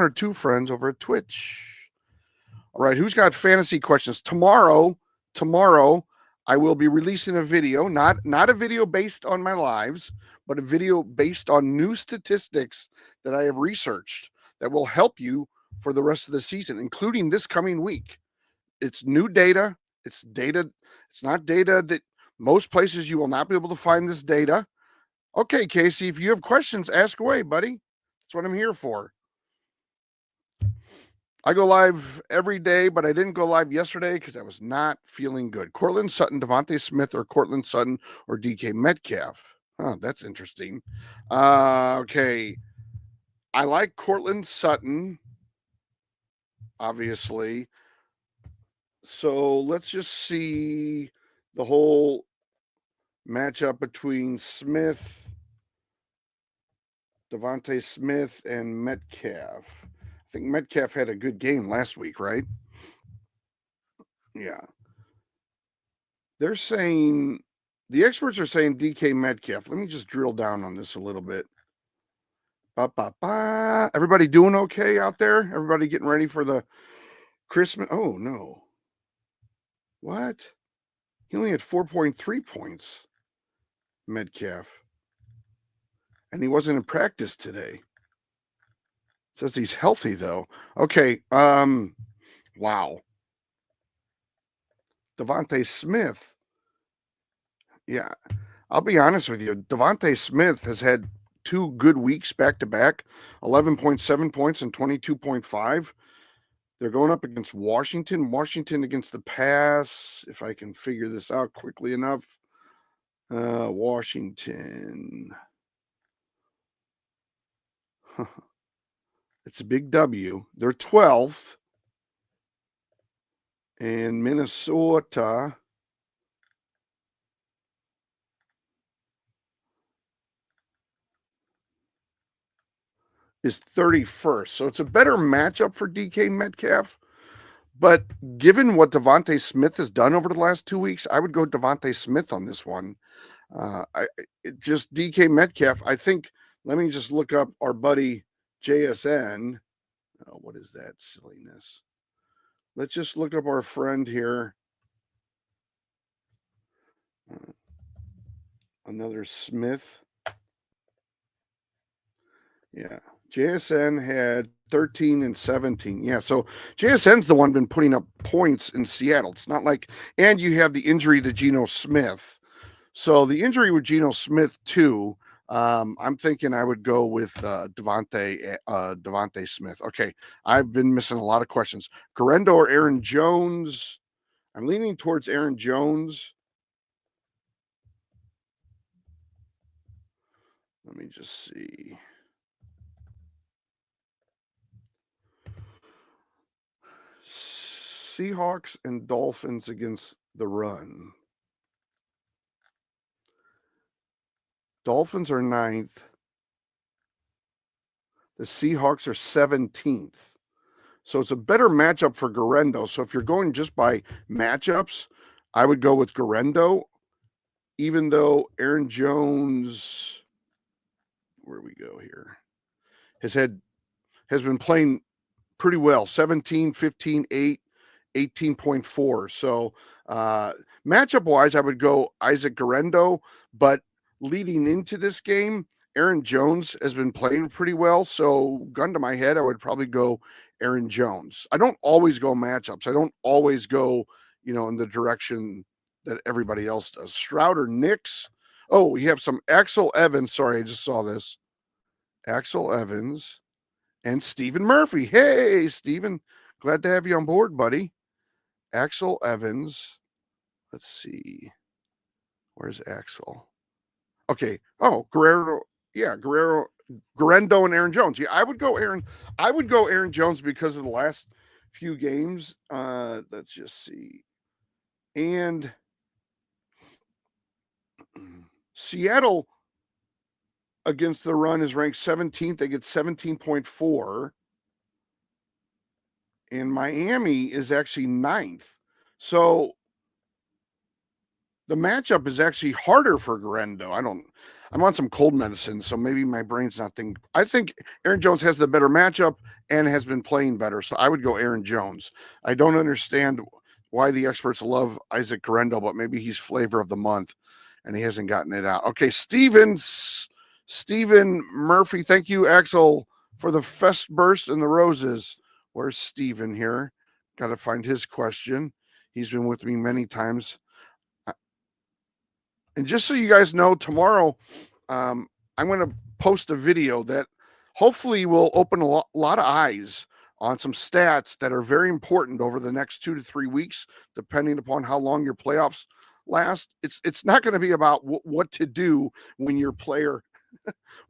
or two friends over at Twitch. All right, who's got fantasy questions? Tomorrow, I will be releasing a video, not a video based on my lives, but a video based on new statistics that I have researched that will help you for the rest of the season, including this coming week. It's new data. It's data. It's not data that most places you will not be able to find this data. Okay, Casey, if you have questions, ask away, buddy. That's what I'm here for. I go live every day, but I didn't go live yesterday because I was not feeling good. Cortland Sutton, Devontae Smith, or Cortland Sutton, or DK Metcalf. Oh, that's interesting. Okay. I like Cortland Sutton, obviously. So let's just see the whole matchup between Devontae Smith, and Metcalf. I think Metcalf had a good game last week, right? Yeah. They're saying, the experts are saying DK Metcalf. Let me just drill down on this a little bit. Everybody doing okay out there? Everybody getting ready for the Christmas? Oh, no. What? He only had 4.3 points, Metcalf. And he wasn't in practice today. Says he's healthy, though. Okay. Wow. Devontae Smith. Yeah. I'll be honest with you. Devontae Smith has had 2 good weeks back to back, 11.7 points and 22.5. They're going up against Washington. Washington against the pass, if I can figure this out quickly enough. Washington. It's a big W. They're 12th. And Minnesota is 31st. So it's a better matchup for DK Metcalf. But given what Devontae Smith has done over the last 2 weeks, I would go Devontae Smith on this one. Just DK Metcalf. I think, let me just look up our buddy JSN. Oh, what is that silliness? Let's just look up our friend here. Another Smith. Yeah. JSN had 13 and 17. Yeah, so JSN's the one been putting up points in Seattle. It's not like, and you have the injury to Geno Smith. So the injury with Geno Smith too. I'm thinking I would go with Devontae Smith. Okay, I've been missing a lot of questions. Guerendo or Aaron Jones? I'm leaning towards Aaron Jones. Let me just see. Seahawks and Dolphins against the run. Dolphins are 9th. The Seahawks are 17th. So it's a better matchup for Guerendo. So if you're going just by matchups, I would go with Guerendo, even though Aaron Jones, where we go here, has been playing pretty well. 17, 15, 8, 18.4. So matchup wise, I would go Isaac Guerendo, but leading into this game, Aaron Jones has been playing pretty well. So gun to my head, I would probably go Aaron Jones. I don't always go matchups. I don't always go, in the direction that everybody else does. Stroud or Nix. Oh, we have some Axel Evans. Sorry, I just saw this. Axel Evans and Stephen Murphy. Hey, Stephen. Glad to have you on board, buddy. Axel Evans. Let's see. Where's Axel? Okay. Oh, Guerrero. Yeah, Guerendo and Aaron Jones. Yeah, I would go Aaron Jones because of the last few games. Let's just see. And Seattle against the run is ranked 17th. They get 17.4. And Miami is actually 9th. So the matchup is actually harder for Guerendo. I'm on some cold medicine, so maybe my brain's not thinking. I think Aaron Jones has the better matchup and has been playing better, so I would go Aaron Jones. I don't understand why the experts love Isaac Guerendo, but maybe he's flavor of the month and he hasn't gotten it out. Okay, Stephen Murphy, thank you, Axel, for the fest burst and the roses. Where's Stephen here? Got to find his question. He's been with me many times. And just so you guys know, tomorrow I'm going to post a video that hopefully will open a lot of eyes on some stats that are very important over the next 2 to 3 weeks, depending upon how long your playoffs last. It's not going to be about what to do when your player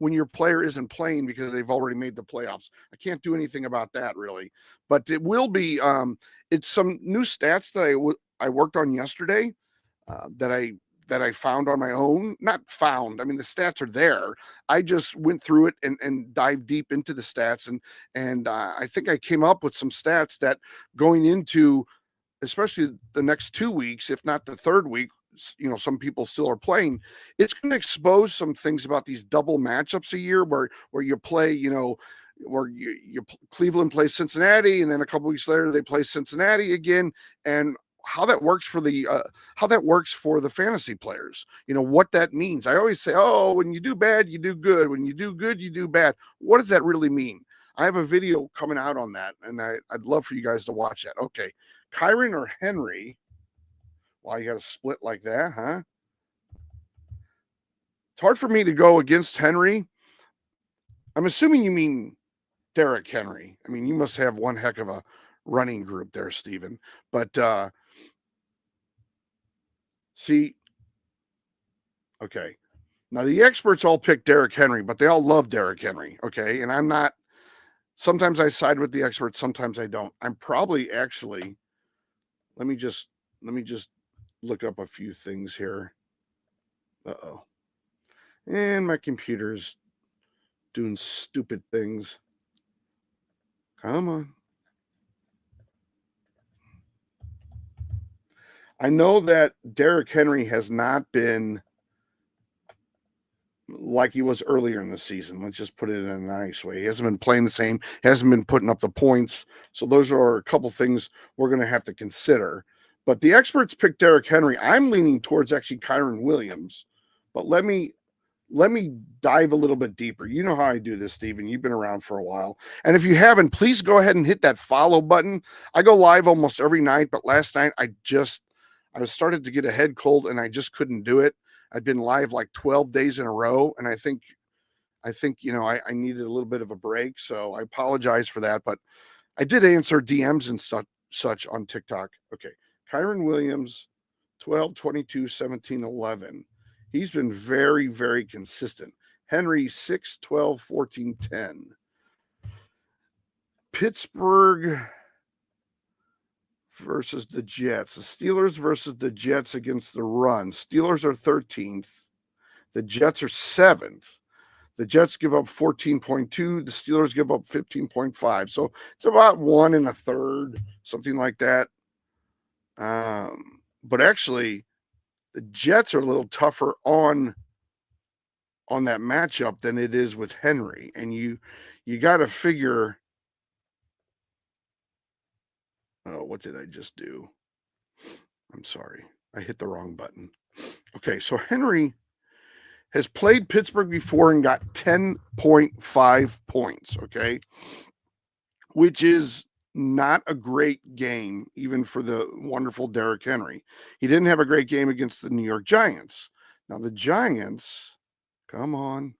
isn't playing because they've already made the playoffs. I can't do anything about that really, but it will be. It's some new stats that I worked on yesterday that I found on my own. Not found. I mean, the stats are there. I just went through it and dived deep into the stats, and I think I came up with some stats that going into, especially the next 2 weeks, if not the third week, some people still are playing. It's going to expose some things about these double matchups a year where you play, where Cleveland plays Cincinnati, and then a couple weeks later they play Cincinnati again, and how that works for the fantasy players, what that means. I always say, oh, when you do bad, you do good. When you do good, you do bad. What does that really mean? I have a video coming out on that, and I'd love for you guys to watch that. Okay, Kyren or Henry? Wow, you got to split like that, huh? It's hard for me to go against Henry. I'm assuming you mean Derrick Henry. I mean, you must have one heck of a running group there, Stephen. But see, okay. Now the experts all pick Derrick Henry, but they all love Derrick Henry. Okay, and I'm not. Sometimes I side with the experts, sometimes I don't. I'm probably actually. Let me just look up a few things here. Uh-oh. And my computer's doing stupid things. Come on. I know that Derrick Henry has not been like he was earlier in the season. Let's just put it in a nice way. He hasn't been playing the same, hasn't been putting up the points. So those are a couple things we're going to have to consider. But the experts pick Derrick Henry. I'm leaning towards actually Kyren Williams. But let me dive a little bit deeper. You know how I do this, Stephen. You've been around for a while. And if you haven't, please go ahead and hit that follow button. I go live almost every night, but last night I started to get a head cold and I just couldn't do it. I'd been live like 12 days in a row, and I think I needed a little bit of a break, so I apologize for that. But I did answer DMs and such on TikTok. Okay, Kyren Williams, 12, 22, 17, 11. He's been very, very consistent. Henry, 6, 12, 14, 10. Pittsburgh versus the Jets. The Steelers versus the Jets against the run. Steelers are 13th. The Jets are 7th. The Jets give up 14.2. The Steelers give up 15.5. So it's about 1 1/3, something like that. But actually, the Jets are a little tougher on that matchup than it is with Henry. And you got to figure. Oh, what did I just do? I'm sorry. I hit the wrong button. Okay, so Henry has played Pittsburgh before and got 10.5 points, okay? Which is not a great game, even for the wonderful Derrick Henry. He didn't have a great game against the New York Giants. Now, the Giants, come on.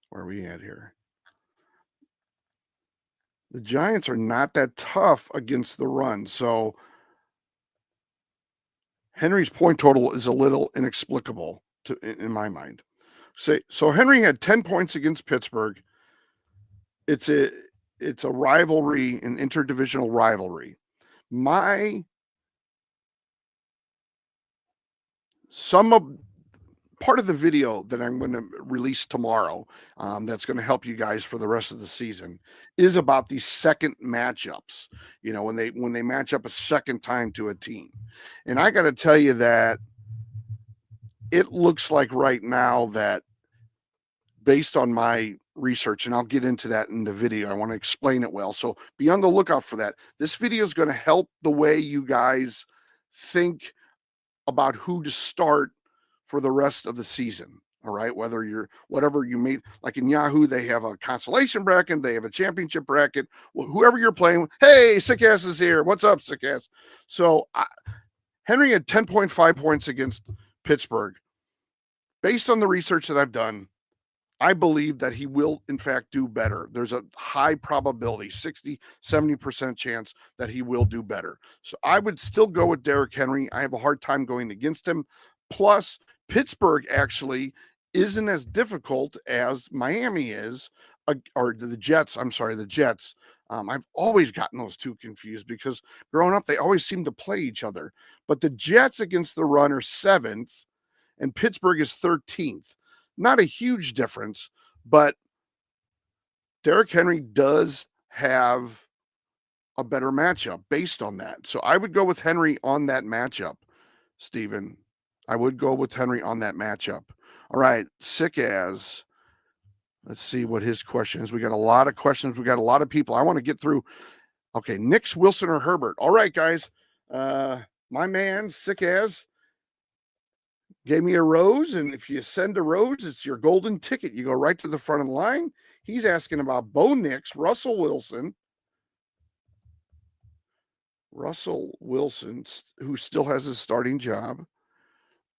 Where are we at here? The Giants are not that tough against the run. So Henry's point total is a little inexplicable in my mind. So Henry had 10 points against Pittsburgh. It's a rivalry, an interdivisional rivalry. Part of the video that I'm going to release tomorrow, that's going to help you guys for the rest of the season, is about these second matchups. When they match up a second time to a team, and I got to tell you that it looks like right now that based on my research, and I'll get into that in the video. I want to explain it well. So be on the lookout for that. This video is going to help the way you guys think about who to start for the rest of the season. All right. Whether you're whatever you made, like in Yahoo, they have a consolation bracket, they have a championship bracket. Well, whoever you're playing with, hey, Sick Ass is here. What's up, Sick Ass? So Henry had 10.5 points against Pittsburgh. Based on the research that I've done, I believe that he will, in fact, do better. There's a high probability, 60, 70% chance that he will do better. So I would still go with Derrick Henry. I have a hard time going against him. Plus, Pittsburgh actually isn't as difficult as Miami is, or the Jets. I'm sorry, the Jets. I've always gotten those two confused because growing up, they always seem to play each other. But the Jets against the run are 7th, and Pittsburgh is 13th. Not a huge difference, but Derrick Henry does have a better matchup based on that. So I would go with Henry on that matchup, Stephen. I would go with Henry on that matchup. All right, Sick As. Let's see what his question is. We got a lot of questions. We got a lot of people. I want to get through. Okay, Nix, Wilson, or Herbert. All right, guys. My man, Sick As, gave me a rose, and if you send a rose, it's your golden ticket. You go right to the front of the line. He's asking about Bo Nix, Russell Wilson, who still has his starting job,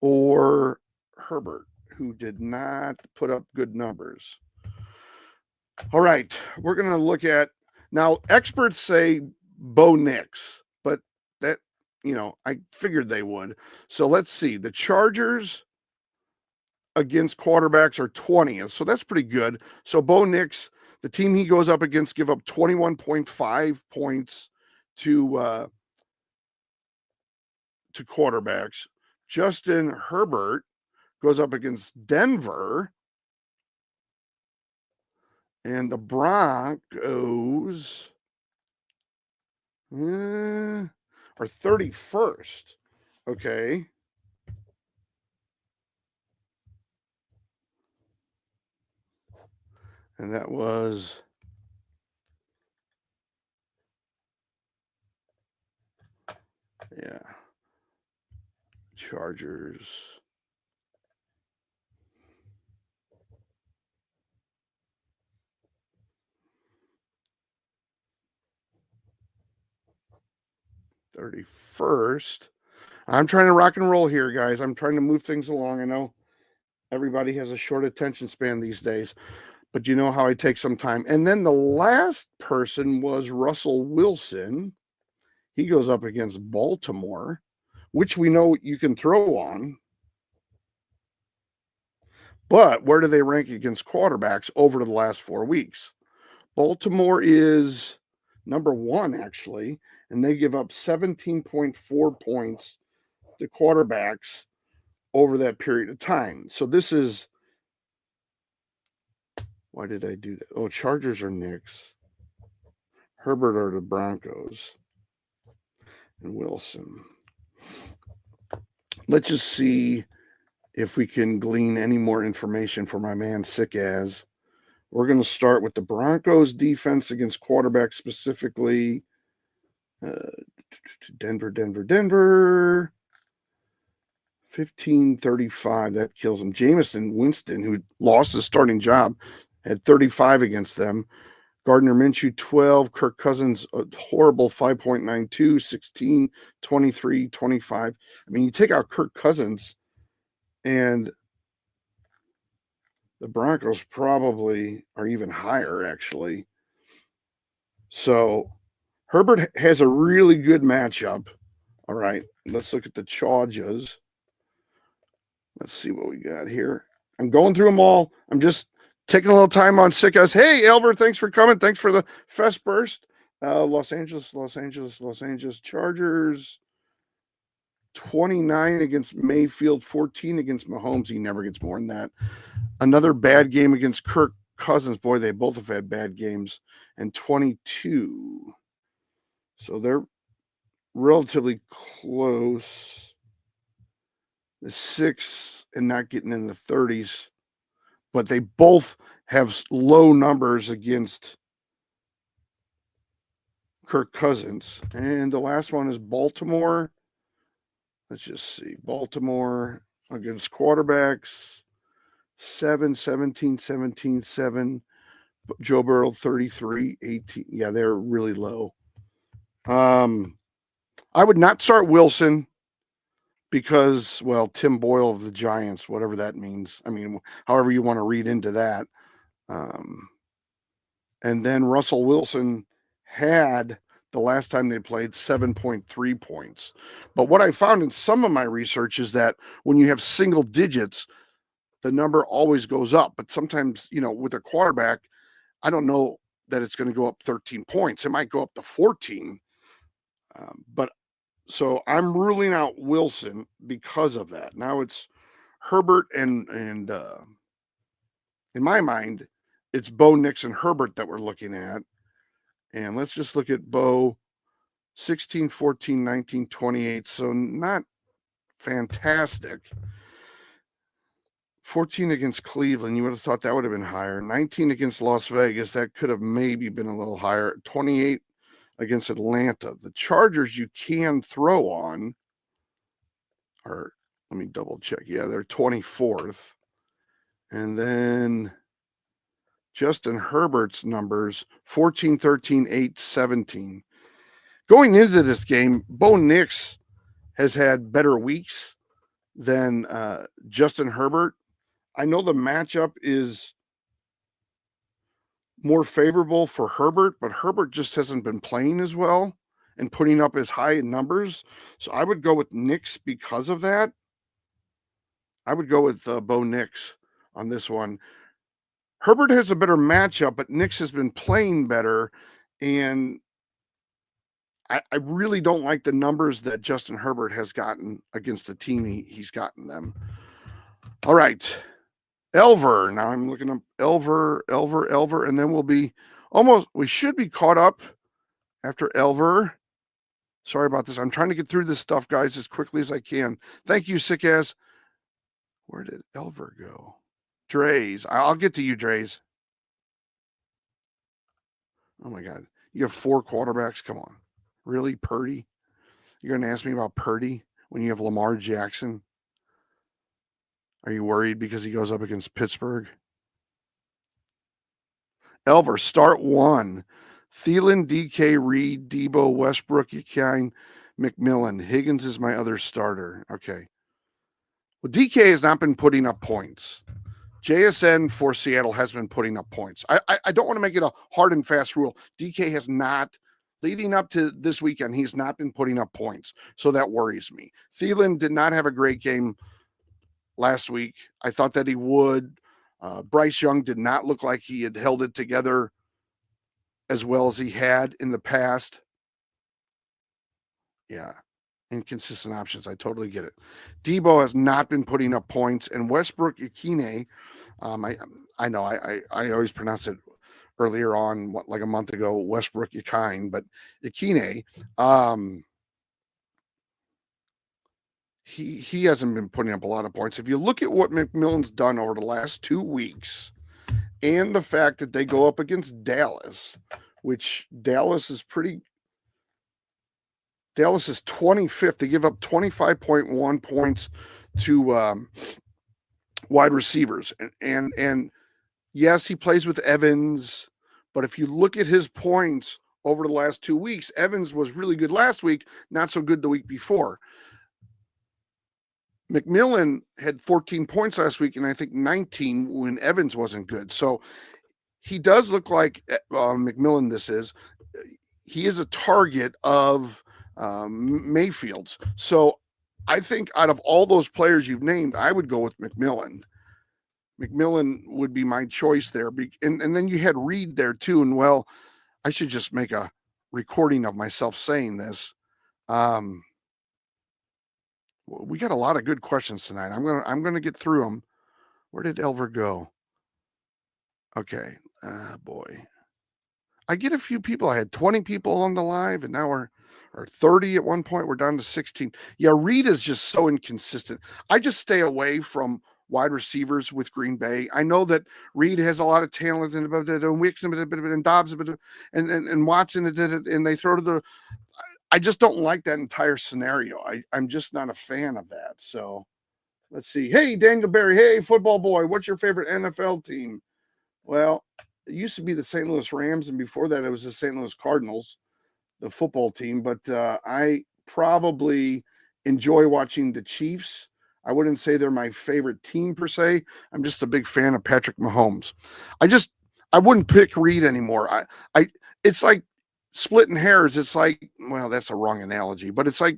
or Herbert, who did not put up good numbers. All right, we're going to look at now. Experts say Bo Nix, but that, I figured they would. So let's see. The Chargers against quarterbacks are 20th, so that's pretty good. So Bo Nix, the team he goes up against, give up 21.5 points to quarterbacks. Justin Herbert goes up against Denver, and the Broncos are 31st. Okay. And that was Chargers. $31st. I'm trying to rock and roll here, guys. I'm trying to move things along. I know everybody has a short attention span these days, but you know how I take some time. And then the last person was Russell Wilson. He goes up against Baltimore, which we know you can throw on. But where do they rank against quarterbacks over the last 4 weeks? Baltimore is number 1, actually, and they give up 17.4 points to quarterbacks over that period of time. So this is, why did I do that? Oh, Chargers are Knicks. Herbert are the Broncos. And Wilson. Let's just see if we can glean any more information for my man Sick As. We're going to start with the Broncos defense against quarterbacks, specifically Denver. 1535. That kills him. Jameis Winston, who lost his starting job, had 35 against them. Gardner Minshew, 12. Kirk Cousins, a horrible 5.92, 16, 23, 25. I mean, you take out Kirk Cousins, and the Broncos probably are even higher, actually. So Herbert has a really good matchup. All right, let's look at the Chargers. Let's see what we got here. I'm going through them all. I'm just taking a little time on Sick As. Hey, Albert, thanks for coming. Thanks for the fest burst. Los Angeles Chargers. 29 against Mayfield, 14 against Mahomes. He never gets more than that. Another bad game against Kirk Cousins. Boy, they both have had bad games. And 22. So they're relatively close. The 6 and not getting in the 30s. but they both have low numbers against Kirk Cousins. And the last one is Baltimore. Let's just see. Baltimore against quarterbacks, 7, 17, 17, 7. Joe Burrow, 33, 18. Yeah, they're really low. I would not start Wilson because, well, Tim Boyle of the Giants, whatever that means. I mean, however you want to read into that. And then Russell Wilson had, the last time they played, 7.3 points. But what I found in some of my research is that when you have single digits, the number always goes up. But sometimes, with a quarterback, I don't know that it's going to go up 13 points. It might go up to 14. But so I'm ruling out Wilson because of that. Now it's Herbert and in my mind, it's Bo Nix and Herbert that we're looking at. And let's just look at Bo, 16, 14, 19, 28. So not fantastic. 14 against Cleveland, you would have thought that would have been higher. 19 against Las Vegas, that could have maybe been a little higher. 28 against Atlanta. The Chargers you can throw on, or let me double check. Yeah, they're 24th. And then Justin Herbert's numbers, 14, 13, 8, 17. Going into this game, Bo Nix has had better weeks than Justin Herbert. I know the matchup is more favorable for Herbert, but Herbert just hasn't been playing as well and putting up as high numbers. So I would go with Nix because of that. I would go with Bo Nix on this one. Herbert has a better matchup, but Nix has been playing better. And I really don't like the numbers that Justin Herbert has gotten against the team he's gotten them. All right. Elver. Now I'm looking up Elver, and then we should be caught up after Elver. Sorry about this. I'm trying to get through this stuff, guys, as quickly as I can. Thank you, Sickaz. Where did Elver go? Drays. I'll get to you, Drays. Oh my God. You have 4 quarterbacks? Come on. Really? Purdy? You're going to ask me about Purdy when you have Lamar Jackson? Are you worried because he goes up against Pittsburgh? Elver, start 1. Thielen, DK, Reed, Debo, Westbrook, Yakine, McMillan. Higgins is my other starter. Okay. Well, DK has not been putting up points. JSN for Seattle has been putting up points. I don't want to make it a hard and fast rule. DK has not, leading up to this weekend, he's not been putting up points. So that worries me. Thielen did not have a great game last week. I thought that he would. Bryce Young did not look like he had held it together as well as he had in the past. Yeah. Inconsistent options. I totally get it. Debo has not been putting up points, and Westbrook Ikine, I know I always pronounce it earlier on, like a month ago, Westbrook Ikine, but Ikine, he hasn't been putting up a lot of points. If you look at what McMillan's done over the last 2 weeks, and the fact that they go up against Dallas, which Dallas is 25th. They give up 25.1 points to wide receivers. And yes, he plays with Evans, but if you look at his points over the last 2 weeks, Evans was really good last week, not so good the week before. McMillan had 14 points last week, and I think 19 when Evans wasn't good. So he does look like McMillan, he is a target of Mayfield's. So I think out of all those players you've named, I would go with McMillan. McMillan would be my choice there. And then you had Reed there too. And well, I should just make a recording of myself saying this. We got a lot of good questions tonight. I'm gonna get through them. Where did Elver go? Okay. Boy. I get a few people. I had 20 people on the live, and now we're 30 at one point. We're down to 16. Yeah, Reed is just so inconsistent. I just stay away from wide receivers with Green Bay. I know that Reed has a lot of talent and Wicks and Dobbs and Watson and they throw to the. I just don't like that entire scenario. I'm just not a fan of that. So let's see. Hey, Dangleberry. Hey, football boy. What's your favorite NFL team? Well, it used to be the St. Louis Rams, and before that, it was the St. Louis Cardinals, the football team. But I probably enjoy watching the Chiefs. I wouldn't say they're my favorite team per se. I'm just a big fan of Patrick Mahomes. I wouldn't pick Reed anymore. It's like splitting hairs. It's like, well, that's a wrong analogy, but it's like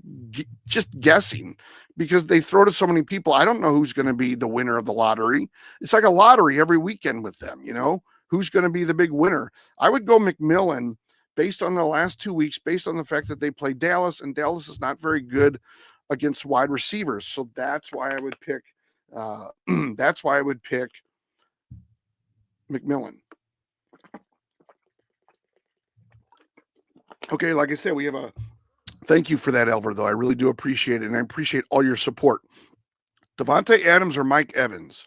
just guessing because they throw to so many people. I don't know who's going to be the winner of the lottery. It's like a lottery every weekend with them, who's going to be the big winner. I would go McMillan based on the last 2 weeks, based on the fact that they play Dallas, and Dallas is not very good against wide receivers. So that's why I would pick. That's why I would pick McMillan. Okay, like I said, we have a thank you for that, Elver, though. I really do appreciate it, and I appreciate all your support. Davante Adams or Mike Evans?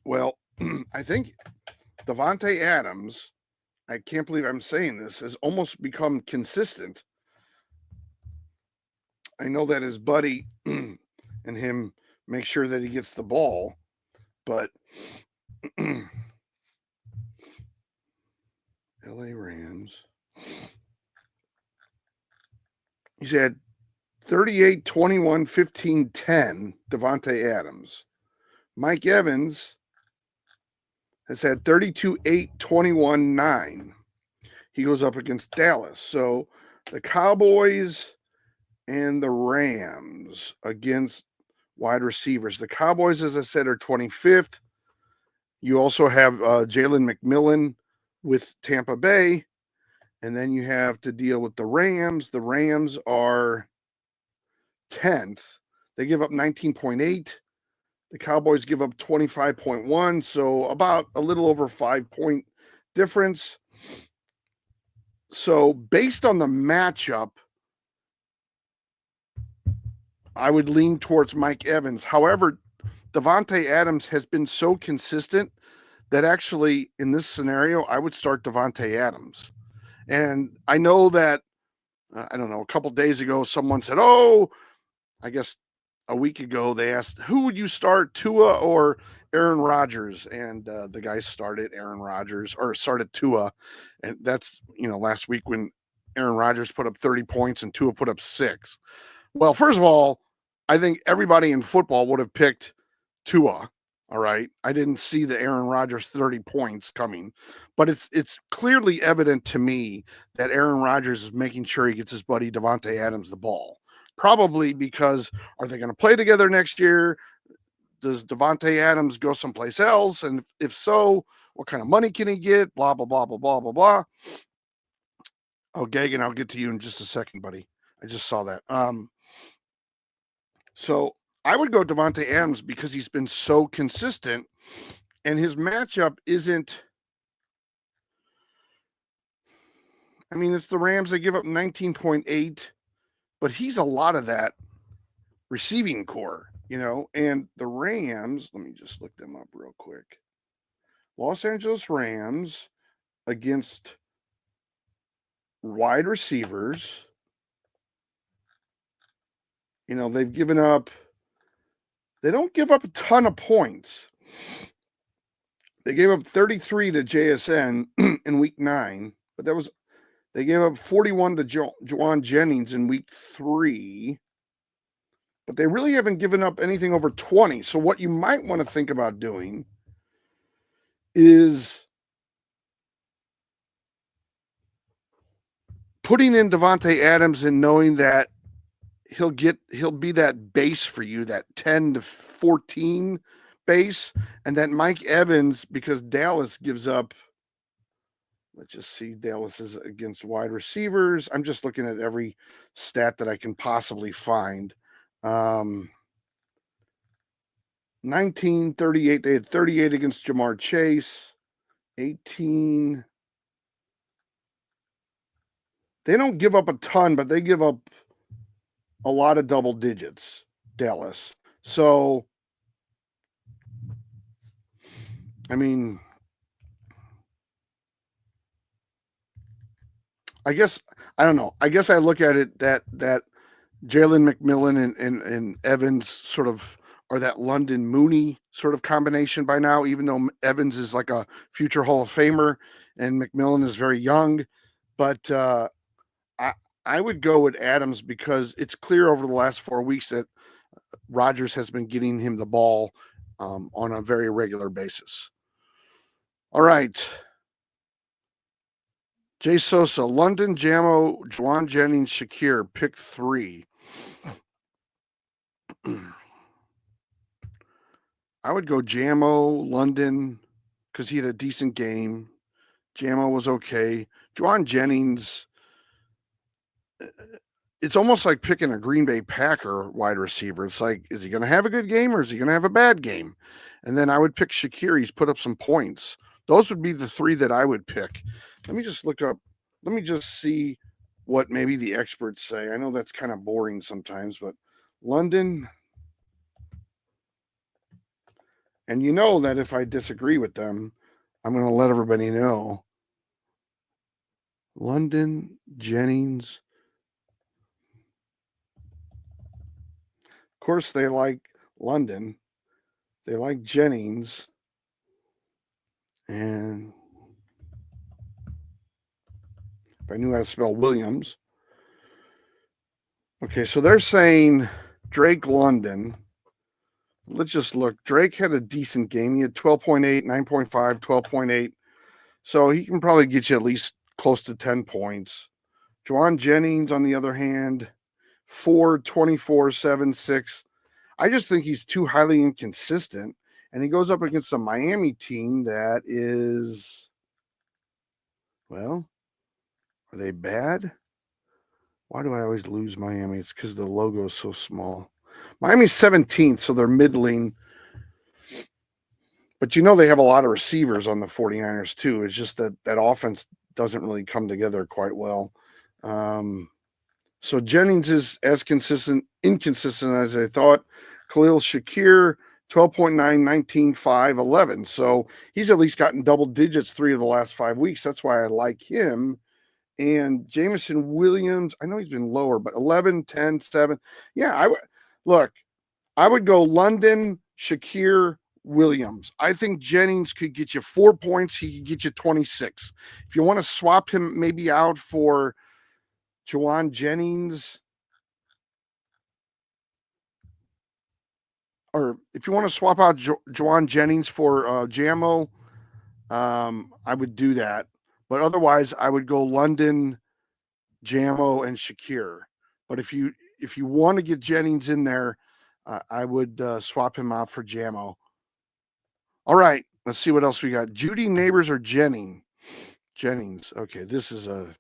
Well, I think Davante Adams, I can't believe I'm saying this, has almost become consistent. I know that his buddy and him make sure that he gets the ball, but LA Rams. He's had 38, 21, 15, 10, Davante Adams. Mike Evans has had 32, 8, 21, 9. He goes up against Dallas. So the Cowboys and the Rams against wide receivers. The Cowboys, as I said, are 25th. You also have Jalen McMillan with Tampa Bay. And then you have to deal with the Rams. The Rams are 10th. They give up 19.8. The Cowboys give up 25.1. So about a little over 5-point difference. So based on the matchup, I would lean towards Mike Evans. However, Davante Adams has been so consistent that actually in this scenario, I would start Davante Adams. And I know that, I don't know, a couple days ago, someone said, I guess a week ago, they asked, who would you start, Tua or Aaron Rodgers? And the guy started Tua. And that's, last week when Aaron Rodgers put up 30 points and Tua put up 6. Well, first of all, I think everybody in football would have picked Tua. All right. I didn't see the Aaron Rodgers 30 points coming, but it's clearly evident to me that Aaron Rodgers is making sure he gets his buddy Davante Adams the ball. Probably because are they going to play together next year? Does Davante Adams go someplace else? And if so, what kind of money can he get? Blah, blah, blah, blah, blah, blah, blah. Oh, Gagan, I'll get to you in just a second, buddy. I just saw that. So I would go Davante Adams because he's been so consistent and his matchup isn't. I mean, it's the Rams. They give up 19.8, but he's a lot of that receiving core, and the Rams, let me just look them up real quick. Los Angeles Rams against wide receivers. They've given up. They don't give up a ton of points. They gave up 33 to JSN in week 9, but they gave up 41 to Juwan Jennings in week 3, but they really haven't given up anything over 20. So what you might want to think about doing is putting in Davante Adams and knowing that he'll be that base for you, that 10 to 14 base, and that Mike Evans, because Dallas gives up, let's just see, Dallas is against wide receivers. I'm just looking at every stat that I can possibly find. 19, 38. They had 38 against Jamar Chase. 18. They don't give up a ton, but they give up a lot of double digits, Dallas. So I mean, I guess I don't know. I guess I look at it that Jalen McMillan and Evans sort of are that London Mooney sort of combination by now, even though Evans is like a future Hall of Famer and McMillan is very young. But I I would go with Adams because it's clear over the last 4 weeks that Rodgers has been getting him the ball on a very regular basis. All right. Jay Sosa, London, Jamo, Juwan Jennings, Shakir, pick 3. I would go Jamo, London, because he had a decent game. Jamo was okay. Juwan Jennings, it's almost like picking a Green Bay Packer wide receiver. It's like, is he going to have a good game or is he going to have a bad game? And then I would pick Shakir. He's put up some points. Those would be the 3 that I would pick. Let me just look up. Let me just see what maybe the experts say. I know that's kind of boring sometimes, but London. And you know that if I disagree with them, I'm going to let everybody know. London, Jennings. Of course, they like London. They like Jennings. And if I knew how to spell Williams. Okay, so they're saying Drake London. Let's just look. Drake had a decent game. He had 12.8, 9.5, 12.8. So he can probably get you at least close to 10 points. Juwan Jennings, on the other hand, 4, 24, 7, 6. I just think he's too highly inconsistent. And he goes up against a Miami team that is, well, are they bad? Why do I always lose Miami? It's because the logo is so small. Miami's 17th, so they're middling. But you know they have a lot of receivers on the 49ers too. It's just that offense doesn't really come together quite well. So Jennings is as inconsistent as I thought. Khalil Shakir, 12.9, 19, 5, 11. So he's at least gotten double digits 3 of the last 5 weeks. That's why I like him. And Jameson Williams, I know he's been lower, but 11, 10, 7. Yeah, I would go London, Shakir, Williams. I think Jennings could get you 4 points. He could get you 26. If you want to swap him maybe out for Juwan Jennings, or if you want to swap out Juwan Jennings for Jamo, I would do that. But otherwise, I would go London, Jamo, and Shakir. But if you want to get Jennings in there, I would swap him out for Jamo. All right, let's see what else we got. Judy Neighbors or Jennings? Jennings. Okay, this is a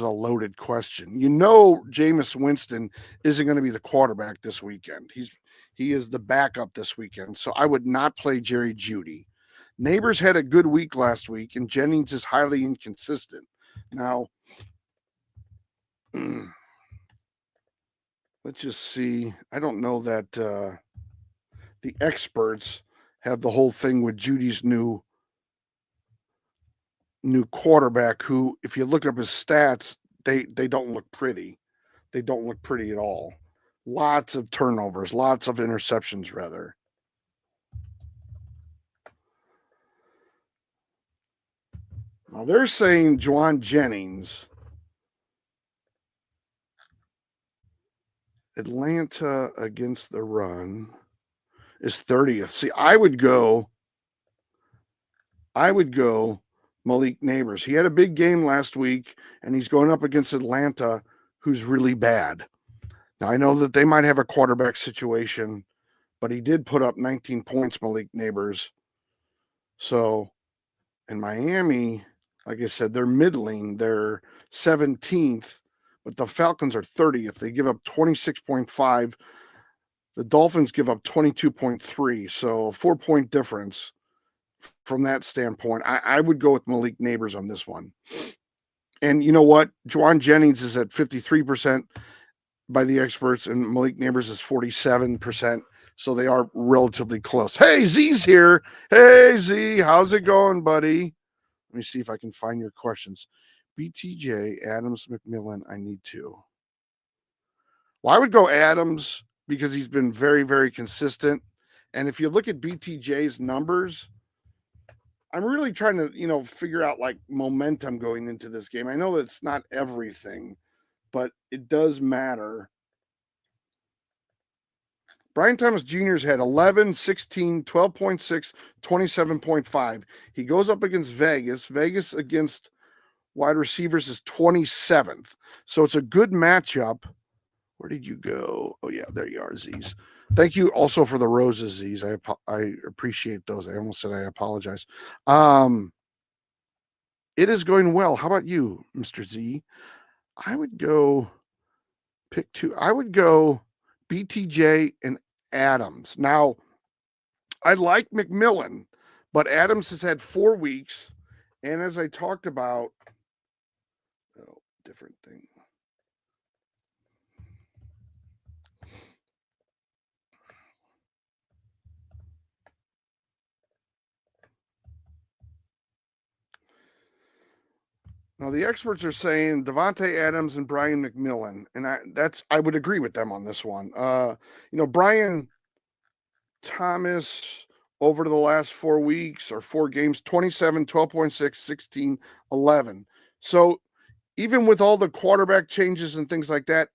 loaded question. You know, Jameis Winston isn't going to be the quarterback this weekend. He is the backup this weekend. So I would not play Jerry Jeudy. Neighbors had a good week last week, and Jennings is highly inconsistent. Now, let's just see. I don't know that the experts have the whole thing with Judy's new quarterback, who, if you look up his stats, they don't look pretty. They don't look pretty at all. Lots of turnovers, lots of interceptions, rather. Now they're saying Juwan Jennings, Atlanta against the run, is 30th. See, I would go Malik Neighbors. He had a big game last week, and he's going up against Atlanta, who's really bad. Now, I know that they might have a quarterback situation, but he did put up 19 points, Malik Neighbors. So, in Miami, like I said, they're middling. They're 17th, but the Falcons are 30th. They give up 26.5. The Dolphins give up 22.3. So, a 4-point difference. From that standpoint, I would go with Malik Neighbors on this one. And you know what? Juwan Jennings is at 53% by the experts, and Malik Neighbors is 47%. So they are relatively close. Hey, Z's here. Hey, Z, how's it going, buddy? Let me see if I can find your questions. BTJ, Adams, McMillan, I need to. Well, I would go Adams because he's been very, very consistent. And if you look at BTJ's numbers, I'm really trying to, figure out like momentum going into this game. I know that's not everything, but it does matter. Brian Thomas Jr.'s had 11, 16, 12.6, 27.5. He goes up against Vegas. Vegas against wide receivers is 27th. So it's a good matchup. Where did you go? Oh, yeah, there you are, Z's. Thank you also for the roses, Z's. I appreciate those. I almost said I apologize. It is going well. How about you, Mr. Z? I would go pick two. I would go BTJ and Adams. Now, I like McMillan, but Adams has had 4 weeks. And as I talked about, different thing. Now the experts are saying Davante Adams and Brian McMillan, and I would agree with them on this one. Brian Thomas over the last 4 weeks or 4 games, 27, 12.6, 16, 11. So even with all the quarterback changes and things like that,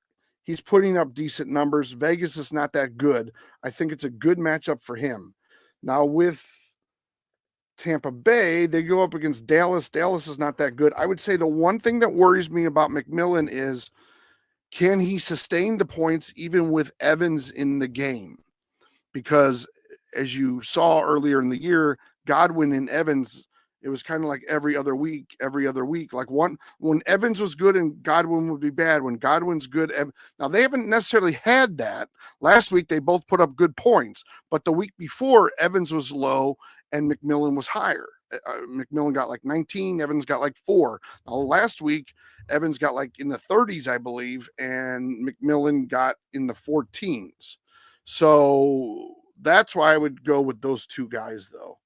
he's putting up decent numbers. Vegas is not that good. I think it's a good matchup for him. Now with Tampa Bay, they go up against Dallas. Dallas is not that good. I would say the one thing that worries me about McMillan is, can he sustain the points even with Evans in the game? Because as you saw earlier in the year, Godwin and Evans, it was kind of like every other week. Like when Evans was good and Godwin would be bad. When Godwin's good, now they haven't necessarily had that. Last week they both put up good points, but the week before Evans was low and McMillan was higher. McMillan got like 19, Evans got like 4. Now last week Evans got like in the 30s, I believe, and McMillan got in the 14s. So that's why I would go with those two guys, though.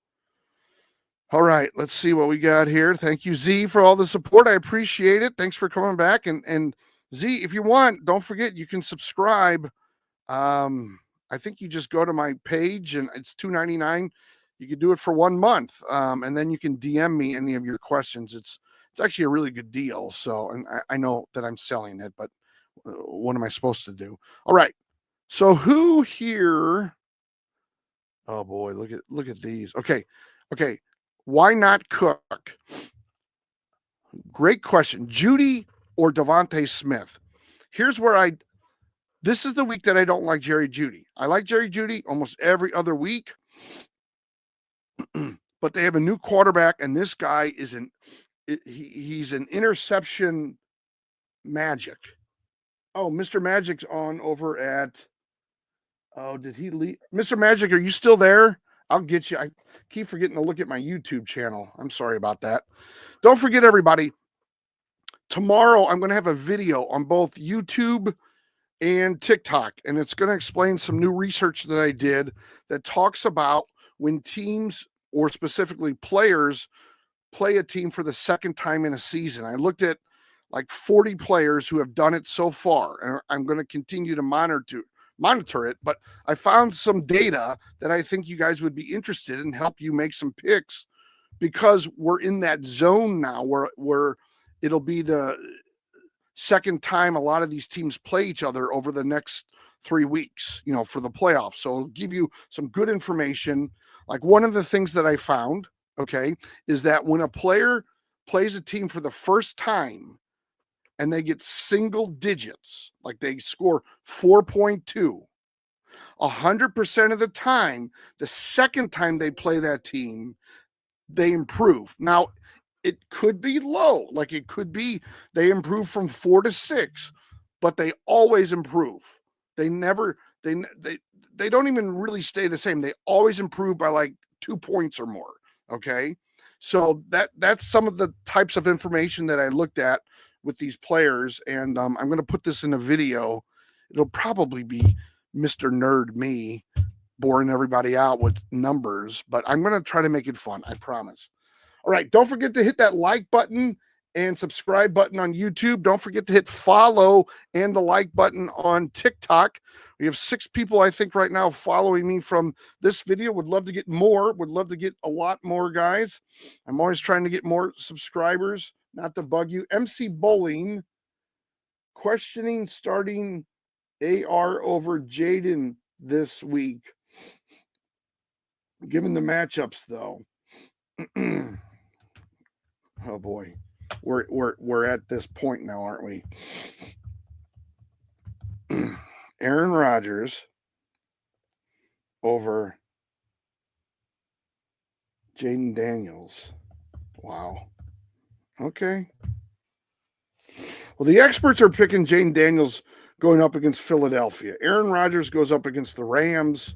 All right, let's see what we got here. Thank you, Z, for all the support. I appreciate it. Thanks for coming back. And Z, if you want, don't forget you can subscribe. I think you just go to my page and it's $2.99. You can do it for 1 month, and then you can DM me any of your questions. It's actually a really good deal. So, and I know that I'm selling it, but what am I supposed to do? All right. So who here? Oh boy, look at these. Okay. Why not Cook? Great question. Judy or Devontae Smith? Here's where this is the week that I don't like Jerry Jeudy. I like Jerry Jeudy almost every other week, but they have a new quarterback, and this guy is he's an interception magic. Oh, Mr. Magic's on over at. Oh, did he leave? Mr. Magic, are you still there? I'll get you. I keep forgetting to look at my YouTube channel. I'm sorry about that. Don't forget, everybody, tomorrow I'm going to have a video on both YouTube and TikTok, and it's going to explain some new research that I did that talks about when teams, or specifically players, play a team for the second time in a season. I looked at like 40 players who have done it so far, and I'm going to continue to monitor it, but I found some data that I think you guys would be interested in, help you make some picks, because we're in that zone now where it'll be the second time a lot of these teams play each other over the next 3 weeks, for the playoffs. So it'll give you some good information. Like one of the things that I found, okay, is that when a player plays a team for the first time and they get single digits, like they score 4.2, 100% of the time, the second time they play that team, they improve. Now, it could be low, like it could be they improve from 4 to 6, but they always improve. They never, they don't even really stay the same. They always improve by like 2 points or more. Okay. So that's some of the types of information that I looked at with these players. And I'm going to put this in a video. It'll probably be Mr. Nerd Me. boring everybody out with numbers, but I'm going to try to make it fun. I promise. All right. Don't forget to hit that like button and subscribe button on YouTube. Don't forget to hit follow and the like button on TikTok. We have 6 people, I think, right now following me from this video. Would love to get more. Would love to get a lot more, guys. I'm always trying to get more subscribers. Not to bug you. MC Bowling questioning starting AR over Jaden this week. Given the matchups, though. Oh boy. We're at this point now, aren't we? Aaron Rodgers over Jaden Daniels. Wow. Okay. Well, the experts are picking Jaden Daniels going up against Philadelphia. Aaron Rodgers goes up against the Rams.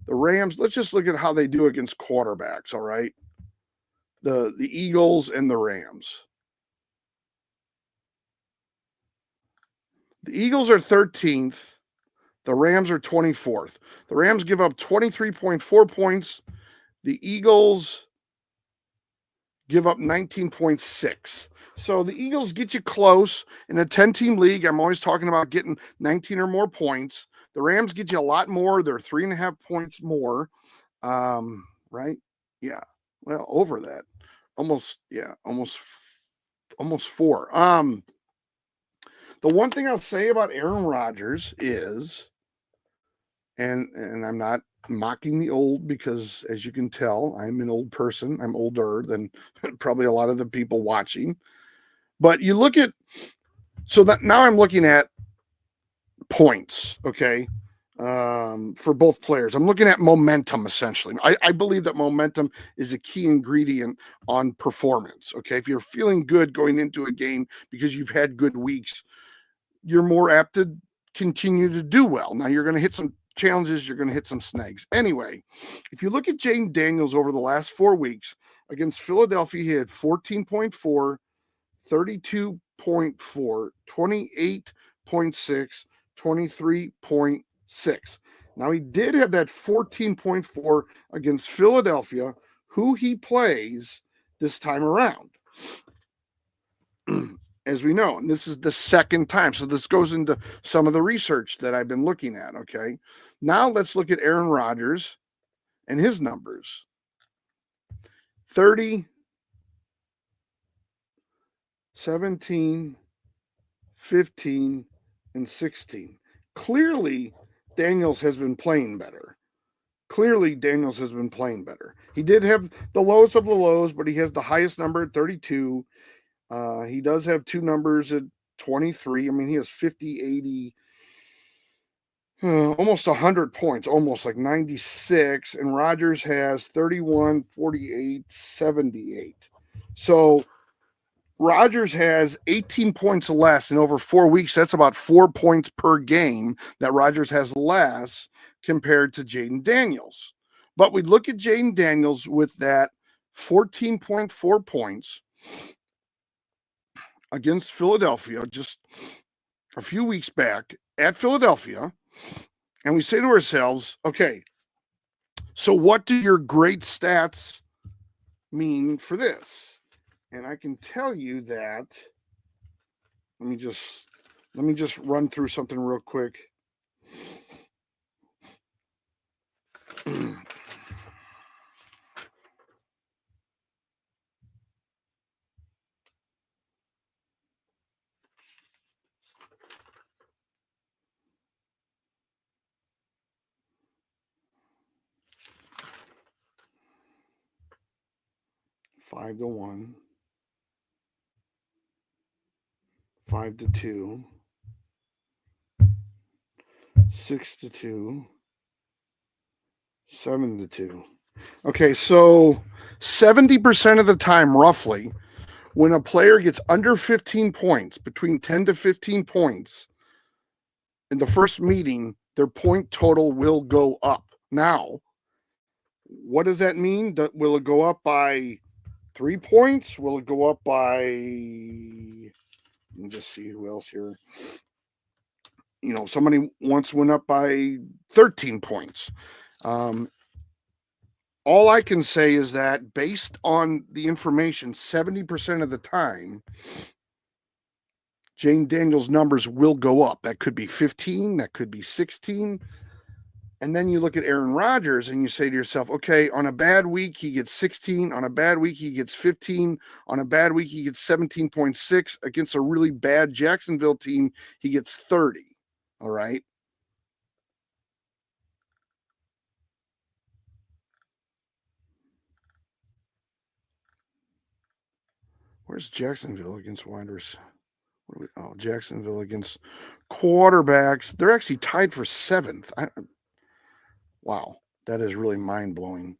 The Rams, let's just look at how they do against quarterbacks, all right? The Eagles and the Rams. The Eagles are 13th. The Rams are 24th. The Rams give up 23.4 points. The Eagles give up 19.6. So the Eagles get you close in a 10-team league. I'm always talking about getting 19 or more points. The Rams get you a lot more. They're 3.5 points more. Right? Yeah. Well, over that. Almost 4. The one thing I'll say about Aaron Rodgers is, and I'm not mocking the old, because as you can tell, I'm an old person. I'm older than probably a lot of the people watching. But you look at, so that now I'm looking at points, okay, for both players. I'm looking at momentum, essentially. I believe that momentum is a key ingredient on performance, okay? If you're feeling good going into a game because you've had good weeks, you're more apt to continue to do well. Now, you're going to hit some challenges, you're going to hit some snags. Anyway, if you look at Jaden Daniels over the last 4 weeks, against Philadelphia, he had 14.4, 32.4, 28.6, 23.6. Now, he did have that 14.4 against Philadelphia, who he plays this time around. As we know, and this is the second time. So this goes into some of the research that I've been looking at, okay? Now let's look at Aaron Rodgers and his numbers. 30, 17, 15, and 16. Clearly, Daniels has been playing better. He did have the lowest of the lows, but he has the highest number at 32. He does have 2 numbers at 23. I mean, he has 50, 80, almost 100 points, almost like 96. And Rodgers has 31, 48, 78. So Rodgers has 18 points less in over 4 weeks. That's about 4 points per game that Rodgers has less compared to Jaden Daniels. But we look at Jaden Daniels with that 14.4 points against Philadelphia just a few weeks back at Philadelphia, and we say to ourselves, okay, so what do your great stats mean for this? And I can tell you that, let me just run through something real quick. 5-1, 5-2, 6-2, 7-2. Okay, so 70% of the time, roughly, when a player gets under 15 points, between 10 to 15 points in the first meeting, their point total will go up. Now, what does that mean? Will it go up by 3 points? Will it go up by, let me just see who else here. Somebody once went up by 13 points. All I can say is that based on the information, 70% of the time, Jane Daniels' numbers will go up. That could be 15, that could be 16. And then you look at Aaron Rodgers and you say to yourself, okay, on a bad week, he gets 16. On a bad week, he gets 15. On a bad week, he gets 17.6. Against a really bad Jacksonville team, he gets 30. All right. Where's Jacksonville against wide receivers? Jacksonville against quarterbacks. They're actually tied for 7th. Wow, that is really mind-blowing.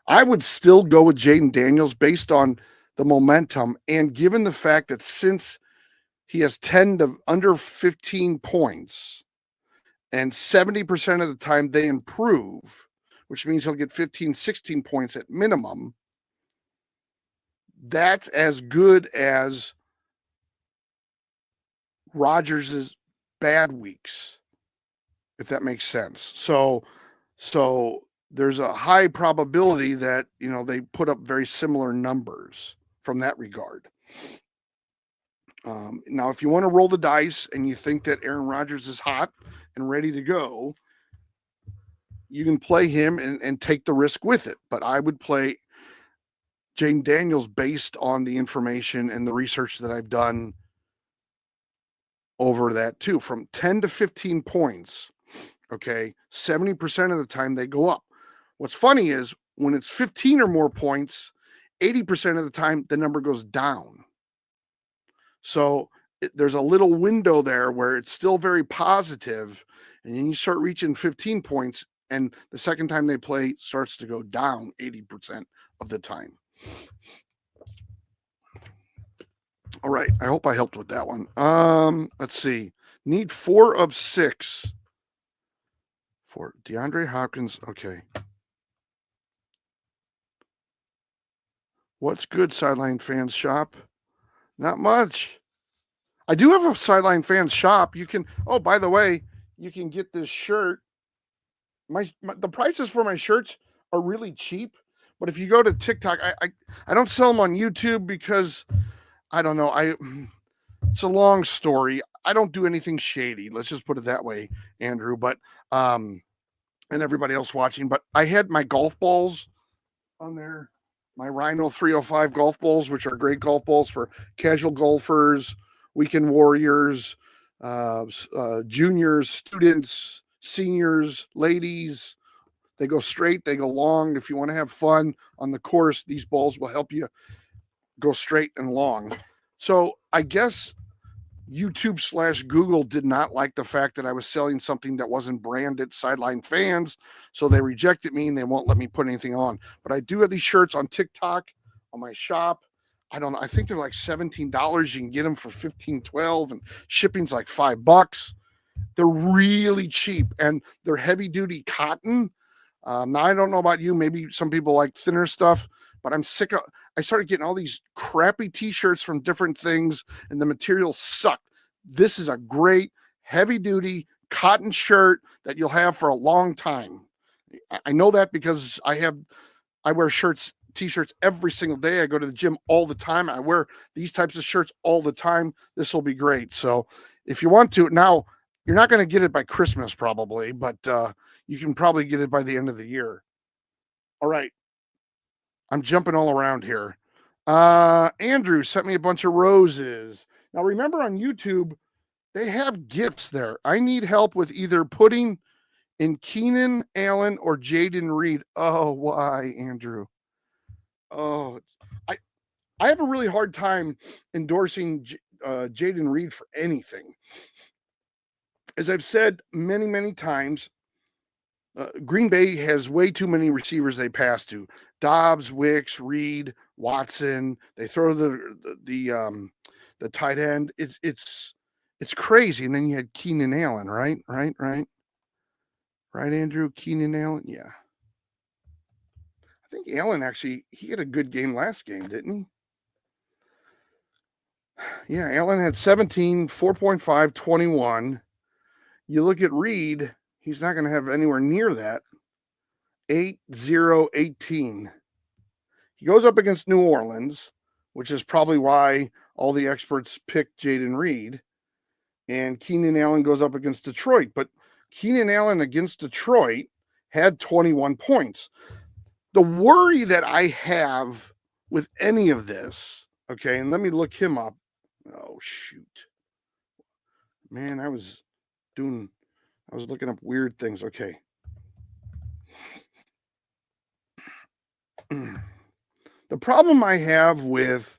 I would still go with Jayden Daniels based on the momentum and given the fact that since he has 10 to under 15 points and 70% of the time they improve, which means he'll get 15, 16 points at minimum. That's as good as Rodgers's bad weeks, if that makes sense. So there's a high probability that, they put up very similar numbers from that regard. Now, if you want to roll the dice and you think that Aaron Rodgers is hot and ready to go, you can play him and take the risk with it. But I would play Jayden Daniels based on the information and the research that I've done over that too. From 10 to 15 points, okay, 70% of the time they go up. What's funny is when it's 15 or more points, 80% of the time the number goes down. So there's a little window there where it's still very positive, and then you start reaching 15 points, and the second time they play starts to go down 80% of the time. All right, I hope I helped with that one. Let's see. Need 4 of 6 for DeAndre Hopkins. Okay. What's good, Sideline Fans Shop? Not much. I do have a Sideline Fans Shop. You can, oh, by the way, you can get this shirt. The prices for my shirts are really cheap, but if you go to TikTok, I don't sell them on YouTube because I don't know. It's a long story. I don't do anything shady. Let's just put it that way, Andrew. But and everybody else watching. But I had my golf balls on there, my Rhino 305 golf balls, which are great golf balls for casual golfers, weekend warriors, juniors, students, seniors, ladies. They go straight, they go long. If you want to have fun on the course, these balls will help you go straight and long. So I guess YouTube/Google did not like the fact that I was selling something that wasn't branded Sideline Fans. So they rejected me and they won't let me put anything on. But I do have these shirts on TikTok, on my shop. I don't know. I think they're like $17. You can get them for $15, $12, and shipping's like $5. They're really cheap and they're heavy duty cotton. Now I don't know about you. Maybe some people like thinner stuff, but I'm sick of. I started getting all these crappy T-shirts from different things, and the material sucked. This is a great heavy duty cotton shirt that you'll have for a long time. I know that because I wear T-shirts every single day. I go to the gym all the time. I wear these types of shirts all the time. This will be great. So if you want to, now you're not going to get it by Christmas probably, but you can probably get it by the end of the year. All right. I'm jumping all around here. Andrew sent me a bunch of roses. Now remember on YouTube, they have gifts there. I need help with either putting in Keenan Allen or Jayden Reed. Oh, why, Andrew? Oh, I have a really hard time endorsing Jayden Reed for anything. As I've said many, many times, Green Bay has way too many receivers they pass to. Dobbs, Wicks, Reed, Watson. They throw the tight end. It's crazy. And then you had Keenan Allen, right? Right, Andrew? Keenan Allen? Yeah. I think Allen actually, he had a good game last game, didn't he? Yeah, Allen had 17, 4.5, 21. You look at Reed, he's not going to have anywhere near that. 8-0-18. He goes up against New Orleans, which is probably why all the experts picked Jayden Reed. And Keenan Allen goes up against Detroit. But Keenan Allen against Detroit had 21 points. The worry that I have with any of this, okay, and let me look him up. Oh, shoot. Man, I was looking up weird things. Okay. The problem I have with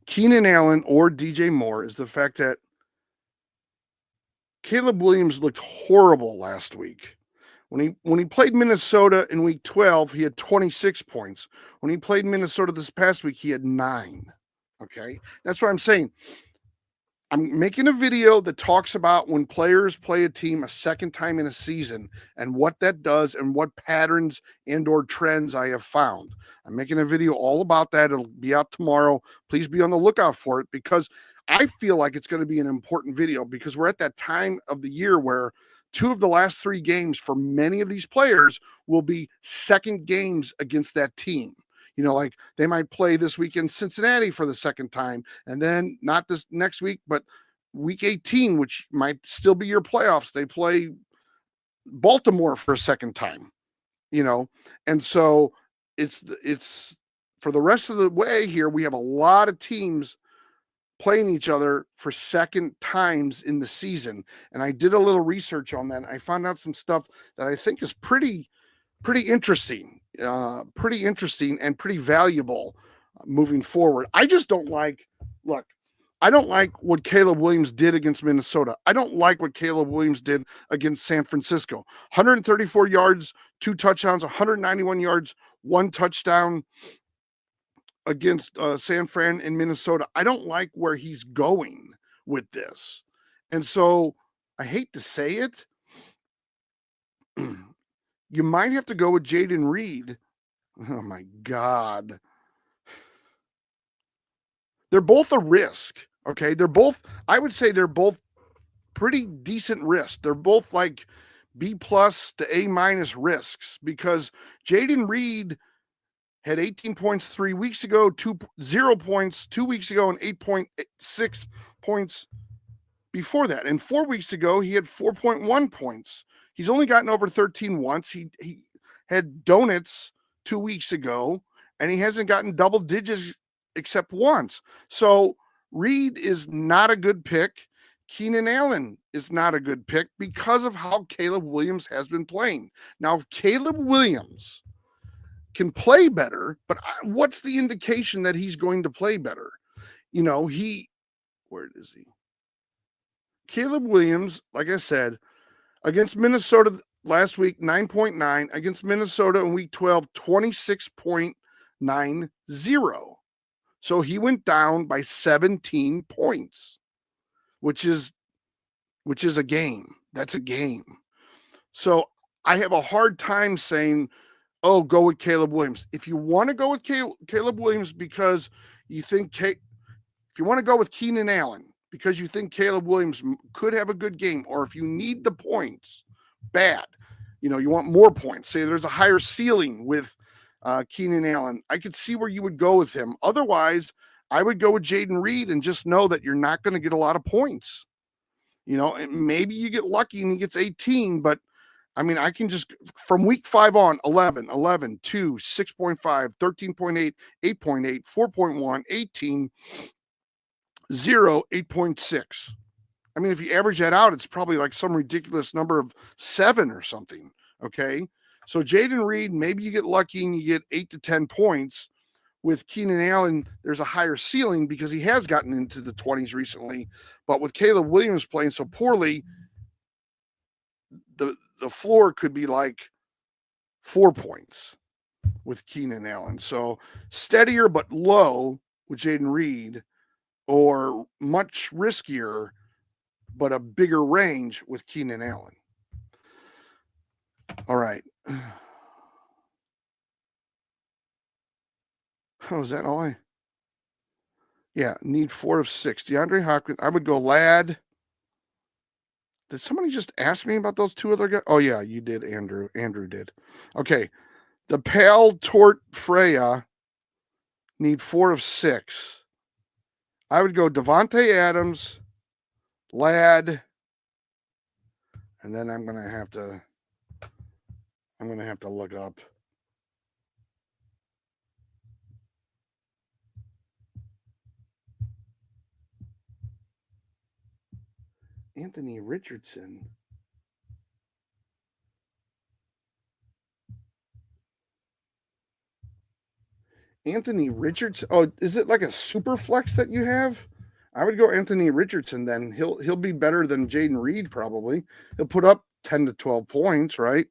Keenan Allen or DJ Moore is the fact that Caleb Williams looked horrible last week. When he played Minnesota in week 12, he had 26 points. When he played Minnesota this past week, he had 9. Okay? That's what I'm saying. I'm making a video that talks about when players play a team a second time in a season and what that does and what patterns and or trends I have found. I'm making a video all about that. It'll be out tomorrow. Please be on the lookout for it because I feel like it's going to be an important video because we're at that time of the year where 2 of the last 3 games for many of these players will be second games against that team. You know, like they might play this week in Cincinnati for the second time, and then not this next week, but week 18, which might still be your playoffs. They play Baltimore for a second time, you know, and so it's for the rest of the way here. We have a lot of teams playing each other for second times in the season, and I did a little research on that. And I found out some stuff that I think is pretty interesting. Pretty interesting and pretty valuable moving forward. I just don't like, look, I don't like what Caleb Williams did against Minnesota. I don't like what Caleb Williams did against San Francisco. 134 yards, 2 touchdowns, 191 yards, 1 touchdown against San Fran in Minnesota. I don't like where he's going with this. And so I hate to say it. You might have to go with Jayden Reed. Oh, my God. They're both a risk, okay? I would say they're both pretty decent risks. They're both like B+ to A- risks because Jayden Reed had 18 points 3 weeks ago, 0 points 2 weeks ago, and 8.6 points before that. And 4 weeks ago, he had 4.1 points. He's only gotten over 13 once. He had donuts 2 weeks ago, and he hasn't gotten double digits except once. So Reed is not a good pick. Keenan Allen is not a good pick because of how Caleb Williams has been playing. Now, if Caleb Williams can play better, but what's the indication that he's going to play better? You know, where is he? Caleb Williams, like I said, against Minnesota last week, 9.9. Against Minnesota in week 12, 26.90. So he went down by 17 points, which is a game. That's a game. So I have a hard time saying, oh, go with Caleb Williams. If you want to go with Caleb Williams because you think if you want to go with Keenan Allen because you think Caleb Williams could have a good game, or if you need the points bad, you know, you want more points, say there's a higher ceiling with Keenan Allen, I could see where you would go with him. Otherwise, I would go with Jayden Reed and just know that you're not going to get a lot of points. You know, and maybe you get lucky and he gets 18, but I mean, I can just from week 5 on 11, 11, 2, 6.5, 13.8, 8.8, 4.1, 18, 0, 8.6. I mean, if you average that out, it's probably like some ridiculous number of 7 or something. Okay. So Jayden Reed, maybe you get lucky and you get 8 to 10 points. With Keenan Allen, there's a higher ceiling because he has gotten into the 20s recently. But with Caleb Williams playing so poorly, the floor could be like 4 points with Keenan Allen. So steadier but low with Jayden Reed, or much riskier but a bigger range with Keenan Allen. All right. Oh, is that all yeah, need 4 of 6. DeAndre Hopkins. I would go Ladd. Did somebody just ask me about those 2 other guys? Oh, yeah, you did, Andrew. Andrew did. Okay. The Pal, Tort, Freya need 4 of 6. I would go Davante Adams, Ladd, and then I'm gonna have to look up. Anthony Richardson. Anthony Richardson. Oh, is it like a super flex that you have? I would go Anthony Richardson then. He'll be better than Jayden Reed probably. He'll put up 10 to 12 points, right?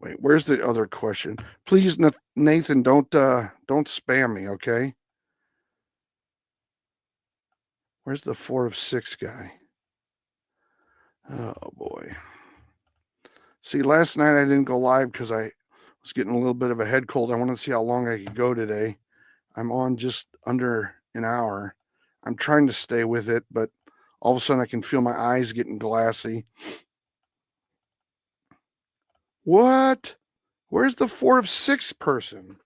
Wait, where's the other question? Please, Nathan, don't spam me, okay? Where's the 4 of 6 guy? Oh boy. See, last night I didn't go live because I was getting a little bit of a head cold. I want to see how long I could go today. I'm on just under an hour. I'm trying to stay with it, but all of a sudden I can feel my eyes getting glassy. What? Where's the 4 of 6 person?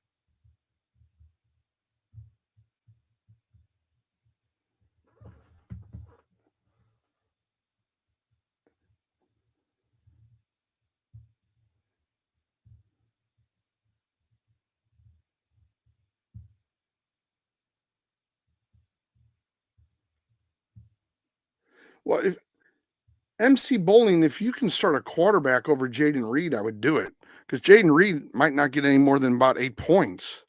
Well, if MC Bowling, if you can start a quarterback over Jayden Reed, I would do it because Jayden Reed might not get any more than about 8 points.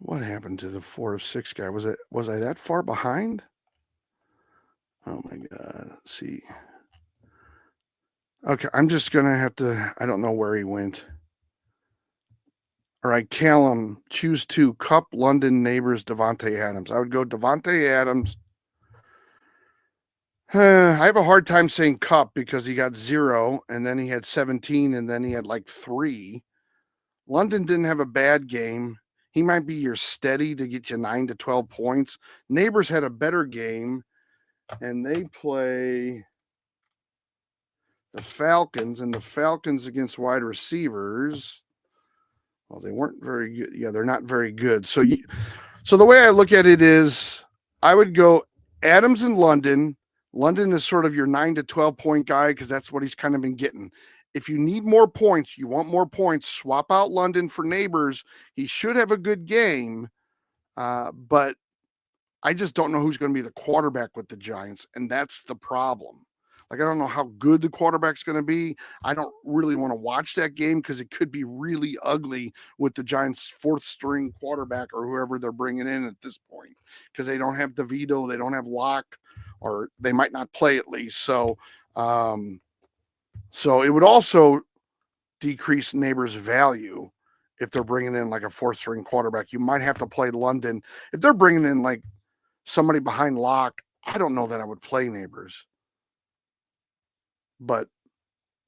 What happened to the 4 of 6 guy? Was I that far behind? Oh my God. Let's see. Okay, I'm just gonna have to. I don't know where he went. All right, Callum, choose 2. Kupp, London, Neighbors, Davante Adams. I would go Davante Adams. I have a hard time saying Kupp because he got 0, and then he had 17, and then he had like 3. London didn't have a bad game. He might be your steady to get you 9 to 12 points. Neighbors had a better game, and they play the Falcons, and the Falcons against wide receivers. Well, they weren't very good. Yeah, they're not very good. So the way I look at it is I would go Adams and London. London is sort of your 9 to 12 point guy because that's what he's kind of been getting. If you need more points, you want more points, swap out London for Neighbors. He should have a good game, but I just don't know who's going to be the quarterback with the Giants, and that's the problem. Like, I don't know how good the quarterback's going to be. I don't really want to watch that game because it could be really ugly with the Giants' 4th string quarterback or whoever they're bringing in at this point because they don't have DeVito, they don't have Locke, or they might not play at least. So it would also decrease Neighbors' value if they're bringing in like a 4th string quarterback. You might have to play London. If they're bringing in like somebody behind Locke, I don't know that I would play Neighbors. But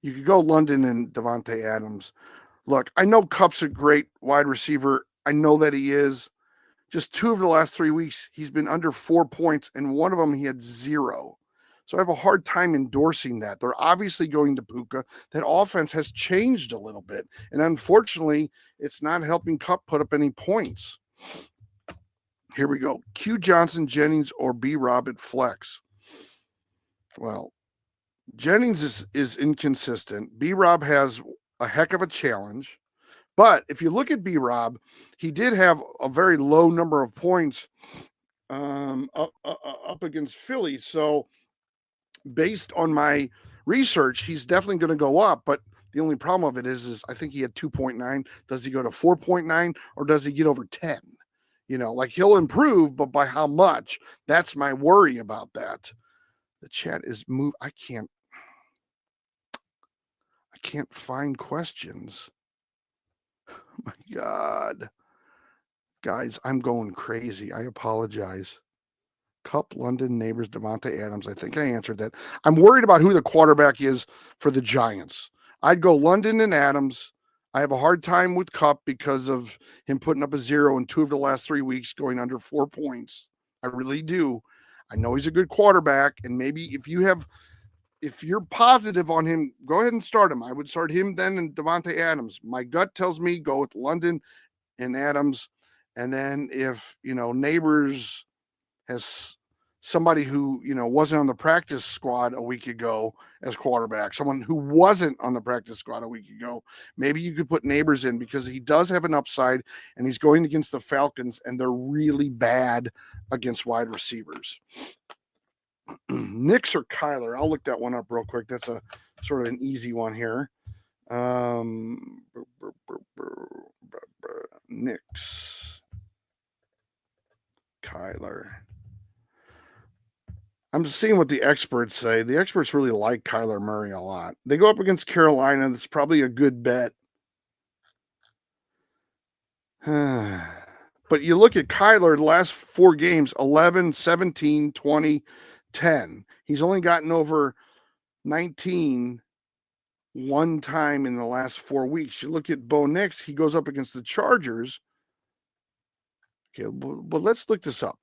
you could go London and Davante Adams. Look, I know Kupp's a great wide receiver. I know that he is. Just 2 of the last 3 weeks, he's been under 4 points, and one of them he had 0. So I have a hard time endorsing that. They're obviously going to Puka. That offense has changed a little bit. And unfortunately, it's not helping Kupp put up any points. Here we go. Q Johnson, Jennings, or B Rob at flex. Well, Jennings is inconsistent. B Rob has a heck of a challenge. But if you look at B Rob, he did have a very low number of points up against Philly. So based on my research, he's definitely going to go up. But the only problem of it is I think he had 2.9. Does he go to 4.9 or does he get over 10? You know, like he'll improve, but by how much? That's my worry about that. The chat is moved. I can't find questions. Oh my God. Guys, I'm going crazy. I apologize. Kupp, London, Neighbors, Davante Adams. I think I answered that. I'm worried about who the quarterback is for the Giants. I'd go London and Adams. I have a hard time with Kupp because of him putting up a 0 in 2 of the last 3 weeks, going under 4 points. I really do. I know he's a good quarterback, and maybe if you're positive on him, go ahead and start him. I would start him then and Davante Adams. My gut tells me go with London and Adams. And then if, Neighbors has somebody who, wasn't on the practice squad a week ago as quarterback, someone who wasn't on the practice squad a week ago, maybe you could put Neighbors in because he does have an upside and he's going against the Falcons and they're really bad against wide receivers. Nix or Kyler? I'll look that one up real quick. That's a sort of an easy one here. Nix. Kyler. I'm just seeing what the experts say. The experts really like Kyler Murray a lot. They go up against Carolina. That's probably a good bet. But you look at Kyler, the last 4 games, 11, 17, 20, 10. He's only gotten over 19 one time in the last 4 weeks. You look at Bo Nix, he goes up against the Chargers. Okay, but let's look this up.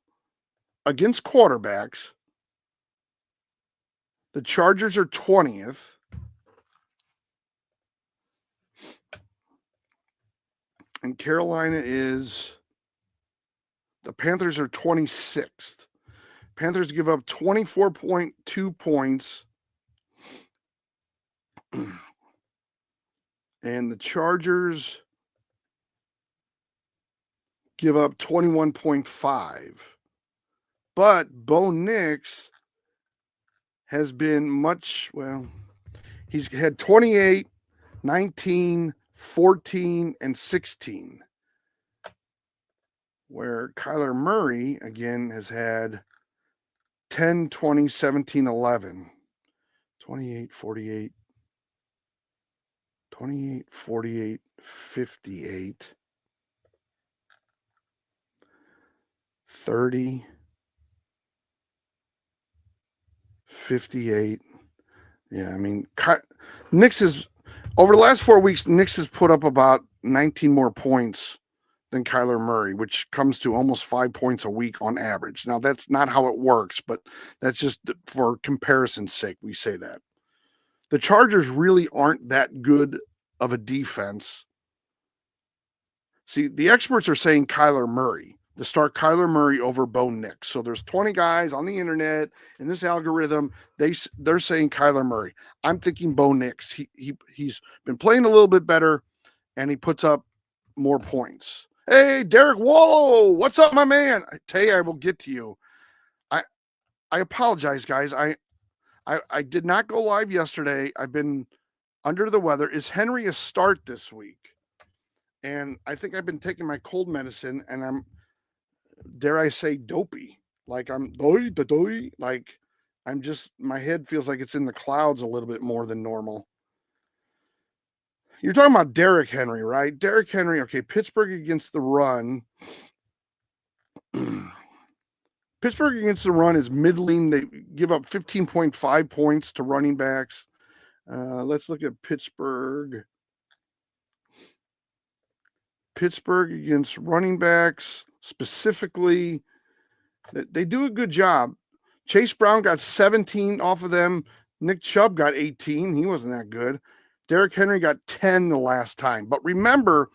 Against quarterbacks, the Chargers are 20th. And Carolina is, the Panthers are 26th. Panthers give up 24.2 points. And the Chargers give up 21.5. But Bo Nix has been he's had 28, 19, 14, and 16. Where Kyler Murray, again, has had 10, 20, 17, 11. 28, 48, 28, 48, 58, 30, 58. Yeah, I mean, Nix is, over the last 4 weeks, Nix has put up about 19 more points than Kyler Murray, which comes to almost 5 points a week on average. Now, that's not how it works, but that's just for comparison's sake, we say that. The Chargers really aren't that good of a defense. See, the experts are saying Kyler Murray, to start Kyler Murray over Bo Nix. So there's 20 guys on the internet in this algorithm. They're saying Kyler Murray. I'm thinking Bo Nix. He's been playing a little bit better, and he puts up more points. Hey, Derek Wallow, what's up, my man? I tell you, I will get to you. I apologize, guys. I did not go live yesterday. I've been under the weather. Is Henry a start this week? And I think I've been taking my cold medicine, and I'm, dare I say, dopey. Like I'm like I'm just, my head feels like it's in the clouds a little bit more than normal. You're talking about Derrick Henry, right? Derrick Henry, okay, Pittsburgh against the run. Pittsburgh against the run is middling. They give up 15.5 points to running backs. Let's look at Pittsburgh. Pittsburgh against running backs specifically. They do a good job. Chase Brown got 17 off of them. Nick Chubb got 18. He wasn't that good. Derrick Henry got 10 the last time. But remember,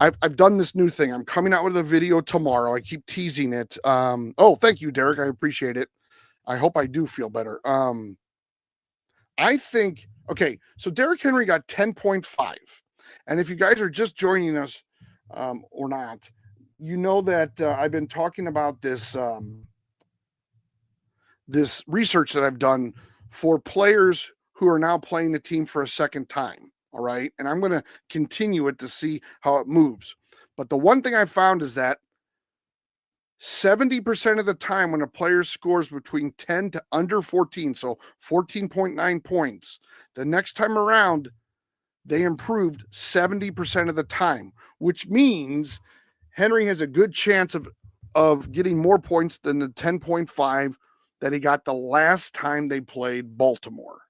I've done this new thing. I'm coming out with a video tomorrow. I keep teasing it. Thank you, Derek. I appreciate it. I hope I do feel better. I think, okay, so Derrick Henry got 10.5. And if you guys are just joining us or not, you know that I've been talking about this this research that I've done for players who are now playing the team for a second time. All right. And I'm going to continue it to see how it moves. But the one thing I found is that 70% of the time when a player scores between 10 to under 14, so 14.9 points, the next time around, they improved 70% of the time, which means Henry has a good chance of getting more points than the 10.5 that he got the last time they played Baltimore.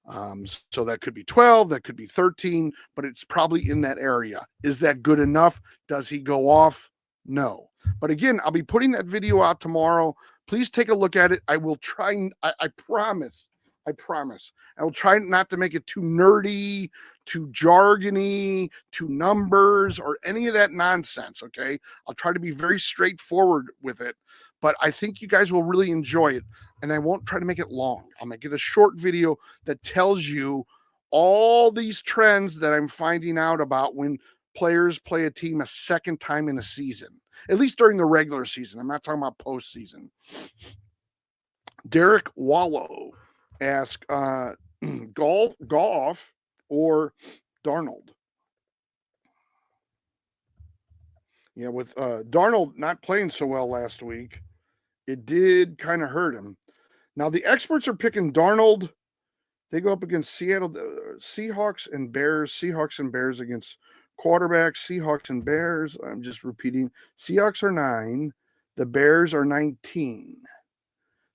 So that could be 12, that could be 13, but it's probably in that area. Is that good enough? Does he go off? No. But again, I'll be putting that video out tomorrow. Please take a look at it. I will try, I promise. I promise. I will try not to make it too nerdy, too jargony, too numbers, or any of that nonsense. Okay. I'll try to be very straightforward with it, but I think you guys will really enjoy it. And I won't try to make it long. I'll make it a short video that tells you all these trends that I'm finding out about when players play a team a second time in a season, at least during the regular season. I'm not talking about postseason. Derek Wallow asked, Goff or Darnold? Yeah, with Darnold not playing so well last week, it did kind of hurt him. Now, the experts are picking Darnold. They go up against Seattle, Seahawks and Bears. Seahawks and Bears against quarterbacks. Seahawks and Bears. I'm just repeating. Seahawks are 9. The Bears are 19.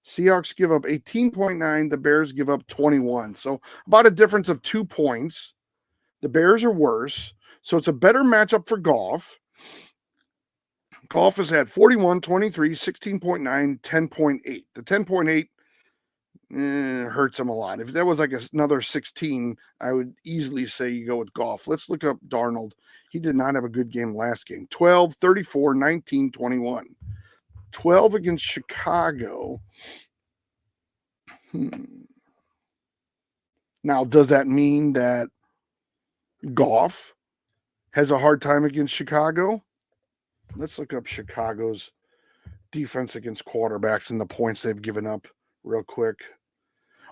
Seahawks give up 18.9. The Bears give up 21. So about a difference of 2 points. The Bears are worse. So it's a better matchup for Goff. Goff has had 41, 23, 16.9, 10.8. The 10.8 hurts him a lot. If that was like another 16, I would easily say you go with Goff. Let's look up Darnold. He did not have a good game last game. 12, 34, 19, 21. 12 against Chicago. Now, does that mean that Goff has a hard time against Chicago? Let's look up Chicago's defense against quarterbacks and the points they've given up real quick.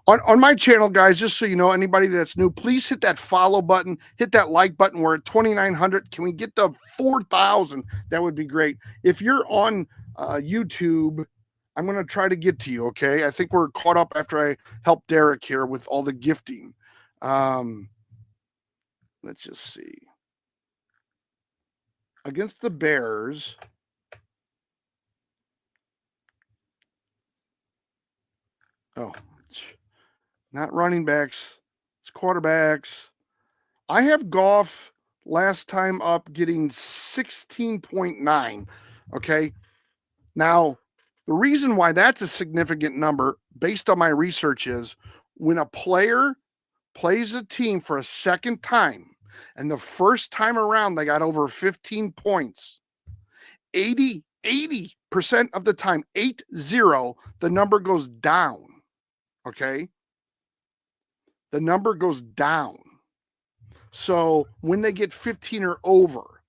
On my channel, guys, just so you know, anybody that's new, please hit that follow button, hit that like button. We're at 2,900. Can we get to 4,000? That would be great. If you're on YouTube, I'm going to try to get to you, okay? I think we're caught up after I helped Derek here with all the gifting. Let's just see. Against the Bears, not running backs, it's quarterbacks. I have Goff last time up getting 16.9. Okay. Now, the reason why that's a significant number based on my research is when a player plays a team for a second time and the first time around they got over 15 points, 80% of the time, 80, the number goes down. Okay. The number goes down. So when they get 15 or over,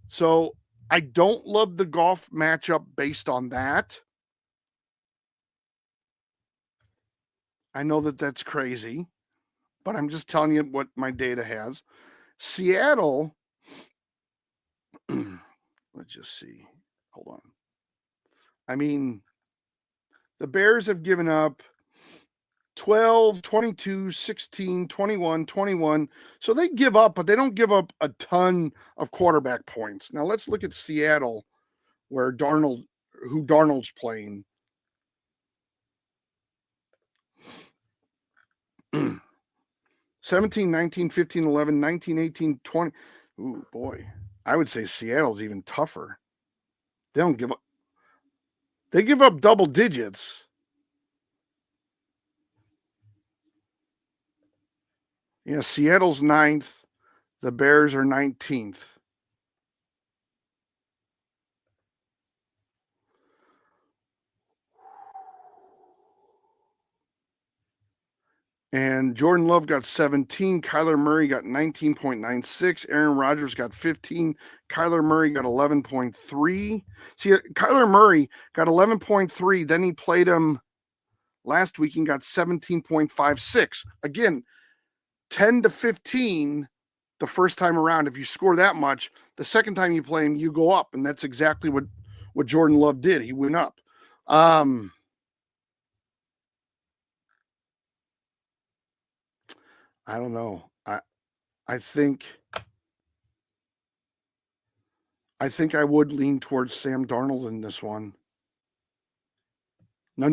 so I don't love the Goff matchup based on that. I know that that's crazy, but I'm just telling you what my data has. Seattle, let's just see. Hold on. I mean, the Bears have given up 12, 22, 16, 21, 21. So they give up, but they don't give up a ton of quarterback points. Now let's look at Seattle, who Darnold's playing. 17, 19, 15, 11, 19, 18, 20. Ooh, boy. I would say Seattle's even tougher. They don't give up. They give up double digits. Yeah, Seattle's 9th. The Bears are 19th. And Jordan Love got 17. Kyler Murray got 19.96. Aaron Rodgers got 15. Kyler Murray got 11.3. See, Kyler Murray got 11.3. Then he played him last week and got 17.56. Again, 10 to 15 the first time around. If you score that much, the second time you play him, you go up. And that's exactly what Jordan Love did. He went up. I don't know. I think I would lean towards Sam Darnold in this one. No.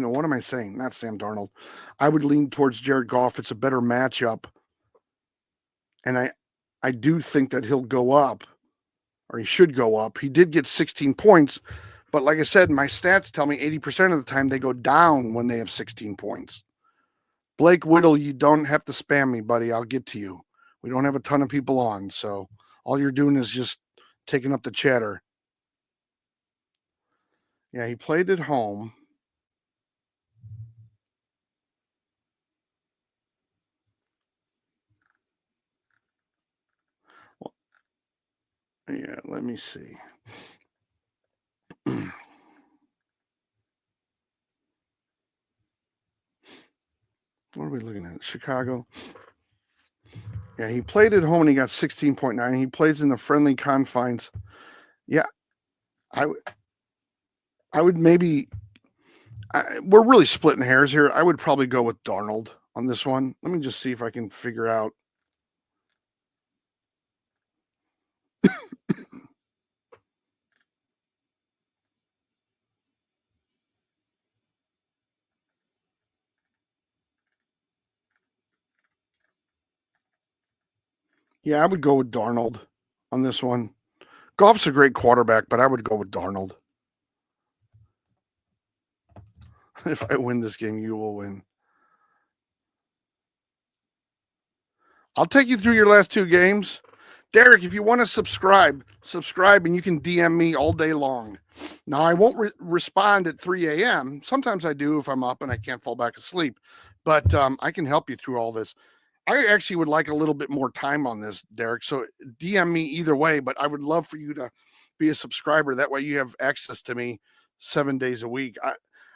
What am I saying? Not Sam Darnold. I would lean towards Jared Goff. It's a better matchup. And I do think that he'll go up, or he should go up. He did get 16 points, but like I said, my stats tell me 80% of the time they go down when they have 16 points. Blake Whittle, you don't have to spam me, buddy. I'll get to you. We don't have a ton of people on, so all you're doing is just taking up the chatter. Yeah, he played at home. Well, yeah, let me see. What are we looking at? Chicago. Yeah, he played at home and he got 16.9. He plays in the friendly confines. Yeah, I would maybe. We're really splitting hairs here. I would probably go with Darnold on this one. Let me just see if I can figure out. Yeah, I would go with Darnold on this one. Goff's a great quarterback, but I would go with Darnold. If I win this game, you will win. I'll take you through your last two games. Derek, if you want to subscribe and you can DM me all day long. Now, I won't respond at 3 a.m. Sometimes I do if I'm up and I can't fall back asleep, but I can help you through all this. I actually would like a little bit more time on this, Derek. So DM me either way, but I would love for you to be a subscriber. That way you have access to me 7 days a week.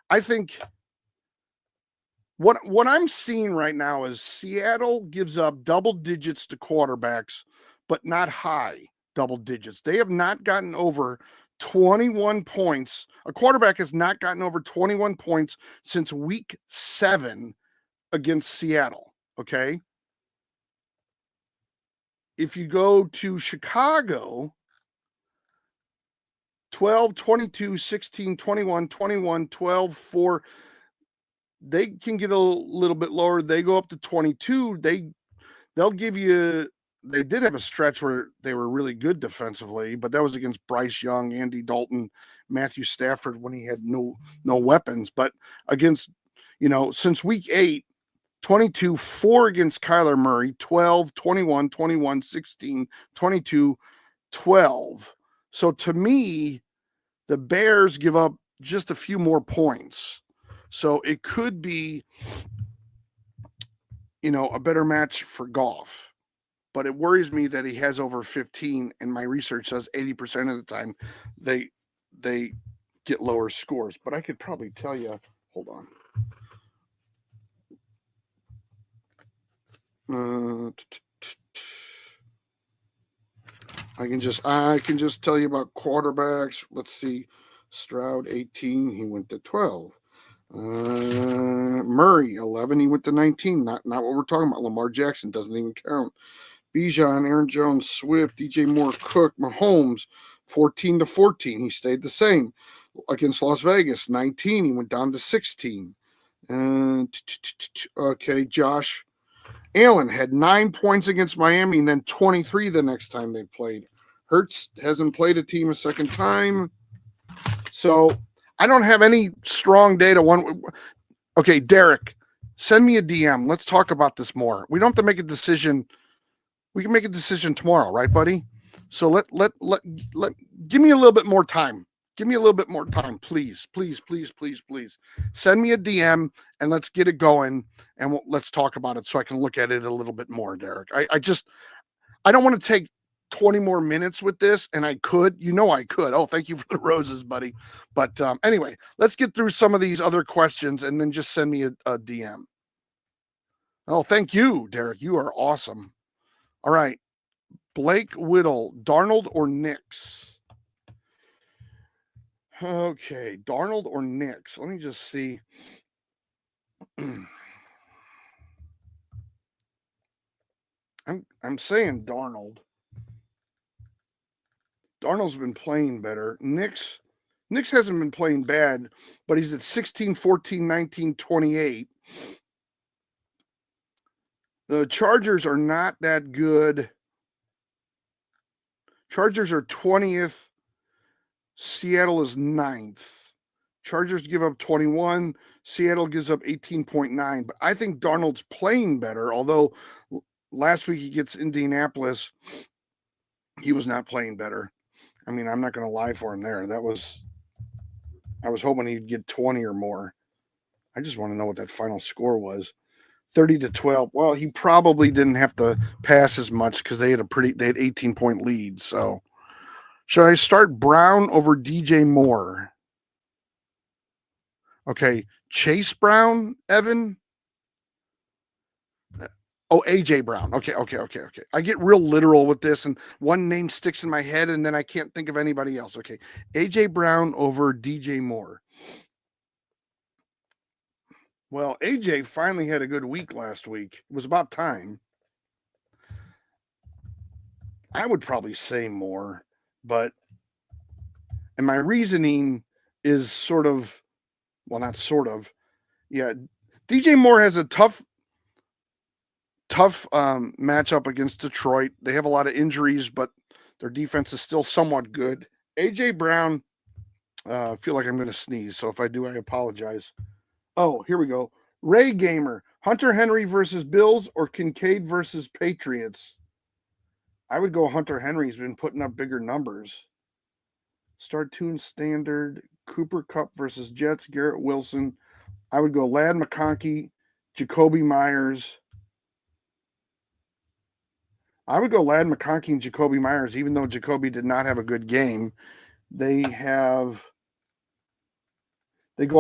I think what I'm seeing right now is Seattle gives up double digits to quarterbacks, but not high double digits. They have not gotten over 21 points. A quarterback has not gotten over 21 points since week 7 against Seattle. Okay. If you go to Chicago, 12, 22, 16, 21, 21, 12, 4, they can get a little bit lower. They go up to 22. They'll give you. They did have a stretch where they were really good defensively, but that was against Bryce Young, Andy Dalton, Matthew Stafford when he had no weapons. But against, since week 8, 22, 4 against Kyler Murray, 12, 21, 21, 16, 22, 12. So to me, the Bears give up just a few more points. So it could be, a better match for Goff. But it worries me that he has over 15, and my research says 80% of the time they get lower scores. But I could probably tell you, hold on. I can just tell you about quarterbacks. Let's see. Stroud 18, he went to 12. Murray 11, he went to 19. Not what we're talking about. Lamar Jackson doesn't even count. Bijan, Aaron Jones, Swift, DJ Moore, Cook, Mahomes 14 to 14. He stayed the same against Las Vegas. 19, he went down to 16. Okay, Josh Allen had 9 points against Miami and then 23 the next time they played. Hurts hasn't played a team a second time. So I don't have any strong data. Okay, Derek, send me a DM. Let's talk about this more. We don't have to make a decision. We can make a decision tomorrow, right, buddy? So let give me a little bit more time. Give me a little bit more time, please. Send me a DM and let's get it going and let's talk about it so I can look at it a little bit more, Derek. I don't want to take 20 more minutes with this, and I could. I could. Oh, thank you for the roses, buddy. But anyway, let's get through some of these other questions and then just send me a DM. Oh, thank you, Derek. You are awesome. All right. Blake Whittle, Darnold or Nix? Okay, Darnold or Nix? Let me just see. I'm saying Darnold. Darnold's been playing better. Nix Nix hasn't been playing bad, but he's at 16, 14, 19, 28. The Chargers are not that good. Chargers are 20th. Seattle is 9th. Chargers give up 21. Seattle gives up 18.9. But I think Darnold's playing better, although last week he gets Indianapolis. He was not playing better. I mean, I'm not going to lie for him there. I was hoping he'd get 20 or more. I just want to know what that final score was. 30-12. Well, he probably didn't have to pass as much because they had 18-point lead. So should I start Brown over DJ Moore? Okay, Chase Brown, Evan. Oh, AJ Brown. Okay. I get real literal with this, and one name sticks in my head, and then I can't think of anybody else. Okay, AJ Brown over DJ Moore. Well, AJ finally had a good week last week. It was about time. I would probably say Moore, and my reasoning is not sort of. Yeah, DJ Moore has a tough matchup against Detroit. They have a lot of injuries, but their defense is still somewhat good. AJ Brown, I feel like I'm going to sneeze, so if I do, I apologize. Oh, here we go. Ray Gamer, Hunter Henry versus Bills or Kincaid versus Patriots? I would go Hunter Henry's been putting up bigger numbers. Start tune standard, Cooper Kupp versus Jets, Garrett Wilson. I would go Ladd McConkey, Jacoby Myers. I would go Ladd McConkey and Jacoby Myers, even though Jacoby did not have a good game. They go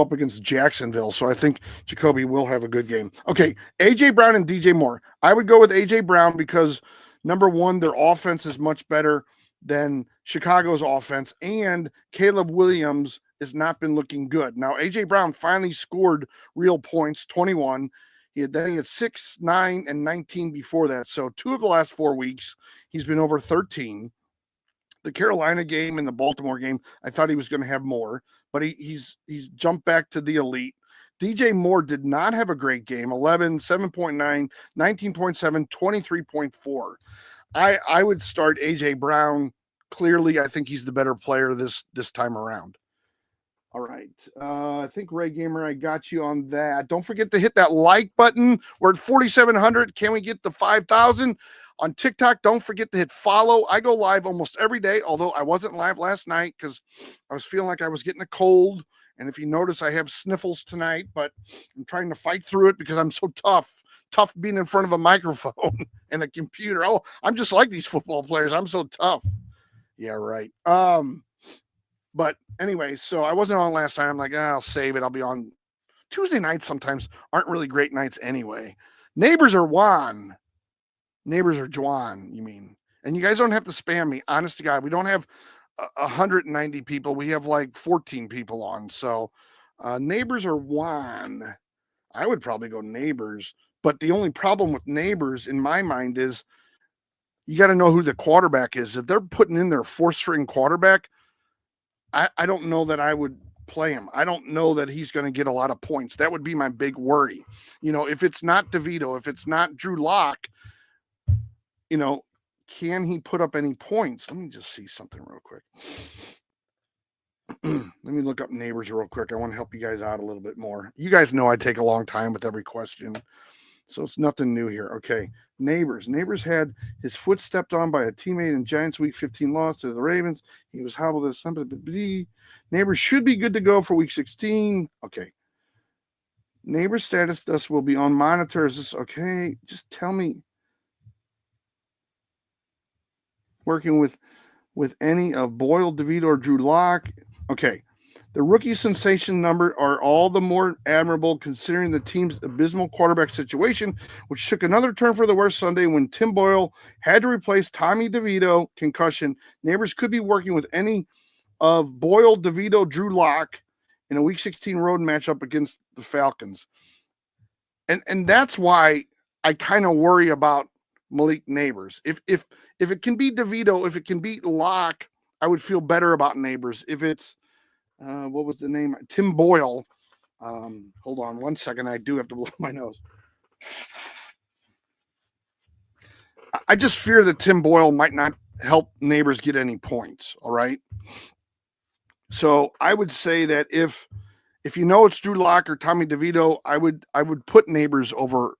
up against Jacksonville, so I think Jacoby will have a good game. Okay, A.J. Brown and DJ Moore. I would go with A.J. Brown because, number one, their offense is much better than Chicago's offense, and Caleb Williams has not been looking good. Now, A.J. Brown finally scored real points, 21. He had 6, 9, and 19 before that. So 2 of the last 4 weeks, he's been over 13. The Carolina game and the Baltimore game, I thought he was going to have more, but he's jumped back to the elite. DJ Moore did not have a great game. 11, 7.9, 19.7, 23.4. I would start AJ Brown. Clearly, I think he's the better player this time around. All right. I think Ray Gamer, I got you on that. Don't forget to hit that like button. We're at 4,700. Can we get to 5,000? On TikTok, don't forget to hit follow. I go live almost every day, although I wasn't live last night because I was feeling like I was getting a cold. And if you notice, I have sniffles tonight, but I'm trying to fight through it because I'm so tough. Tough being in front of a microphone and a computer. Oh, I'm just like these football players. I'm so tough. Yeah, right. But anyway, so I wasn't on last time. I'm like, I'll save it. I'll be on. Tuesday nights sometimes aren't really great nights anyway. Neighbors are Juan. Neighbors are Juan, you mean. And you guys don't have to spam me. Honest to God, we don't have 190 people. We have like 14 people on. So neighbors are Juan. I would probably go neighbors. But the only problem with neighbors in my mind is you got to know who the quarterback is. If they're putting in their 4th-string quarterback, I don't know that I would play him. I don't know that he's going to get a lot of points. That would be my big worry. If it's not DeVito, if it's not Drew Lock, can he put up any points? Let me just see something real quick. Let me look up neighbors real quick. I want to help you guys out a little bit more. You guys know I take a long time with every question, so it's nothing new here. Okay, neighbors. Neighbors had his foot stepped on by a teammate in Giants Week 15 loss to the Ravens. He was hobbled as somebody. Neighbors should be good to go for Week 16. Okay. Neighbor status thus will be on monitor. Is this okay? Just tell me. Working with any of Boyle, DeVito, or Drew Lock. Okay. The rookie sensation number are all the more admirable considering the team's abysmal quarterback situation, which took another turn for the worse Sunday when Tim Boyle had to replace Tommy DeVito, concussion. Neighbors could be working with any of Boyle, DeVito, Drew Lock in a Week 16 road matchup against the Falcons. And that's why I kind of worry about Malik Neighbors. If it can be DeVito, if it can beat Lock, I would feel better about Neighbors. If it's what was the name? Tim Boyle. Hold on one second. I do have to blow my nose. I just fear that Tim Boyle might not help Neighbors get any points. All right. So I would say that if you know it's Drew Lock or Tommy DeVito, I would put Neighbors over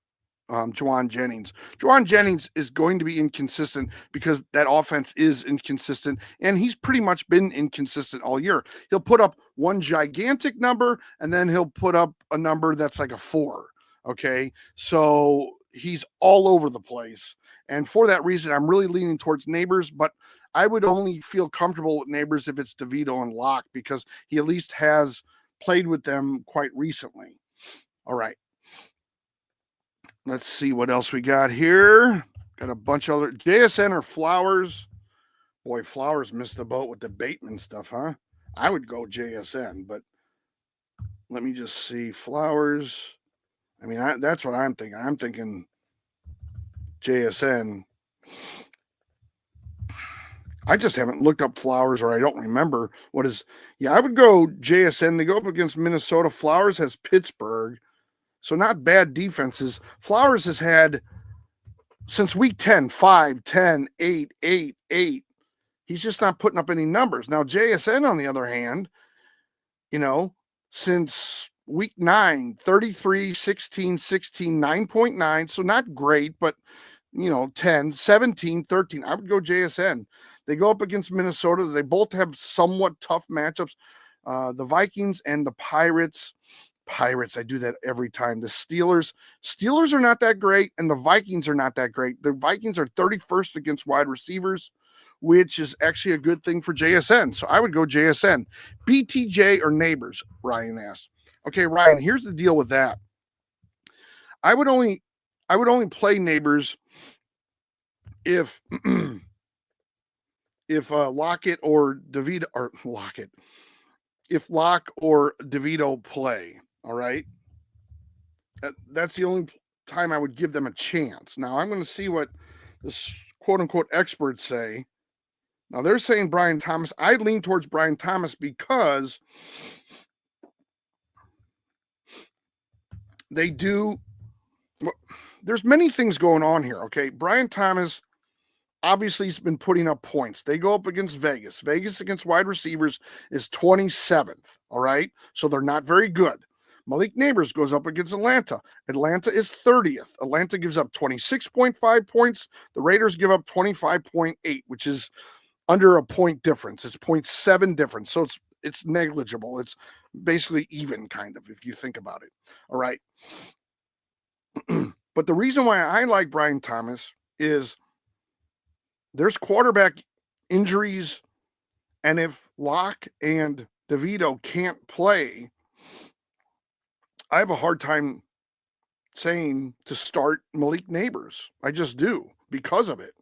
Juwan Jennings. Juwan Jennings is going to be inconsistent because that offense is inconsistent, and he's pretty much been inconsistent all year. He'll put up one gigantic number, and then he'll put up a number that's like a 4. Okay, so he's all over the place, and for that reason, I'm really leaning towards Neighbors, but I would only feel comfortable with Neighbors if it's DeVito and Locke because he at least has played with them quite recently. All right. Let's see what else we got here. Got a bunch of other JSN or Flowers. Boy, Flowers missed the boat with the Bateman stuff, huh? I would go JSN, but let me just see. Flowers. I mean, that's what I'm thinking. I'm thinking JSN. I just haven't looked up Flowers, or I don't remember what is. Yeah, I would go JSN. They go up against Minnesota. Flowers has Pittsburgh. So not bad defenses. Flowers has had since week 10, 5, 10, 8, 8, 8. He's just not putting up any numbers. Now, JSN, on the other hand, since week 9, 33, 16, 16, 9.9. So not great, but, 10, 17, 13. I would go JSN. They go up against Minnesota. They both have somewhat tough matchups. The Vikings and the Pirates. I do that every time. The Steelers are not that great, and the Vikings are not that great. The Vikings are 31st against wide receivers, which is actually a good thing for JSN. So I would go JSN. BTJ or Neighbors, Ryan asked. Okay, Ryan, here's the deal with that. I would only play Neighbors if Lockett or DeVito or Lockett. If Locke or DeVito play. All right. That's the only time I would give them a chance. Now I'm going to see what the quote unquote experts say. Now they're saying Brian Thomas. I lean towards Brian Thomas because they do. Well, there's many things going on here. Okay. Brian Thomas obviously has been putting up points. They go up against Vegas. Vegas against wide receivers is 27th. All right. So they're not very good. Malik Neighbors goes up against Atlanta. Atlanta is 30th. Atlanta gives up 26.5 points. The Raiders give up 25.8, which is under a point difference. It's 0.7 difference. So it's negligible. It's basically even, kind of, if you think about it. All right. But the reason why I like Brian Thomas is there's quarterback injuries, and if Locke and DeVito can't play, I have a hard time saying to start Malik Neighbors. I just do because of it.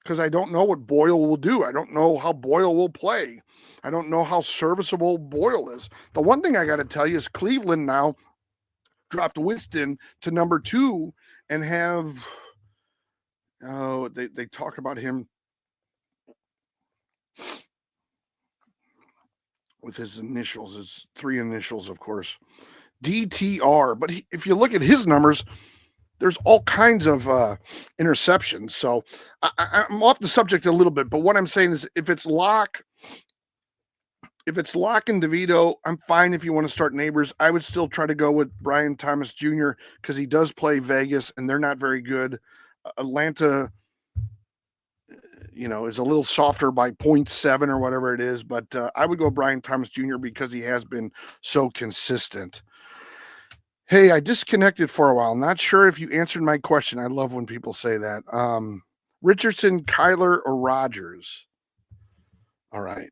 Because I don't know what Boyle will do. I don't know how Boyle will play. I don't know how serviceable Boyle is. The one thing I got to tell you is Cleveland now dropped Winston to number 2 and have, they talk about him with his initials, his 3 initials, of course. DTR. But if you look at his numbers, there's all kinds of interceptions. So I'm off the subject a little bit, but what I'm saying is if it's Locke and DeVito, I'm fine if you want to start Neighbors. I would still try to go with Brian Thomas Jr. because he does play Vegas, and they're not very good. Atlanta, is a little softer by 0.7 or whatever it is, but I would go Brian Thomas Jr. because he has been so consistent. Hey, I disconnected for a while. Not sure if you answered my question. I love when people say that. Richardson, Kyler, or Rodgers? All right.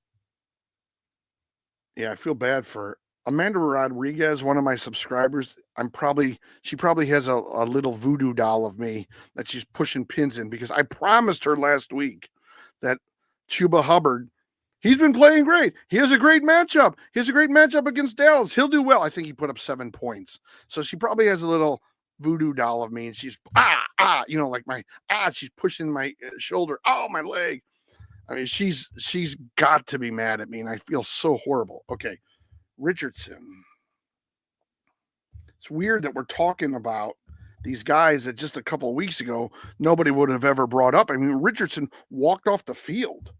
Yeah, I feel bad for Amanda Rodriguez, one of my subscribers. She probably has a little voodoo doll of me that she's pushing pins in because I promised her last week that Chuba Hubbard, he's been playing great. He has a great matchup. He has a great matchup against Dallas. He'll do well. I think he put up 7 points. So she probably has a little voodoo doll of me, and she's like she's pushing my shoulder. Oh, my leg. I mean, she's got to be mad at me, and I feel so horrible. Okay, Richardson. It's weird that we're talking about these guys that just a couple of weeks ago nobody would have ever brought up. I mean, Richardson walked off the field.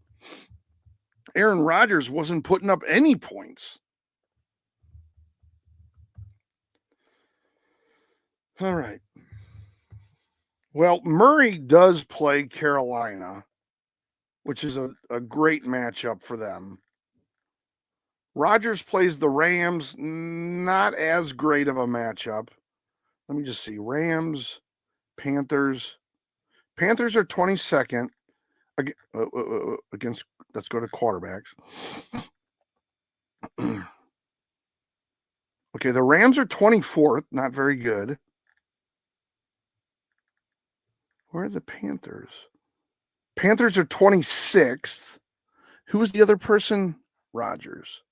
Aaron Rodgers wasn't putting up any points. All right. Well, Murray does play Carolina, which is a great matchup for them. Rodgers plays the Rams, not as great of a matchup. Let me just see. Rams, Panthers. Panthers are 22nd against, let's go to quarterbacks. Okay, the Rams are 24th, not very good. Where are the Panthers? Panthers are 26th. Who was the other person? Rodgers.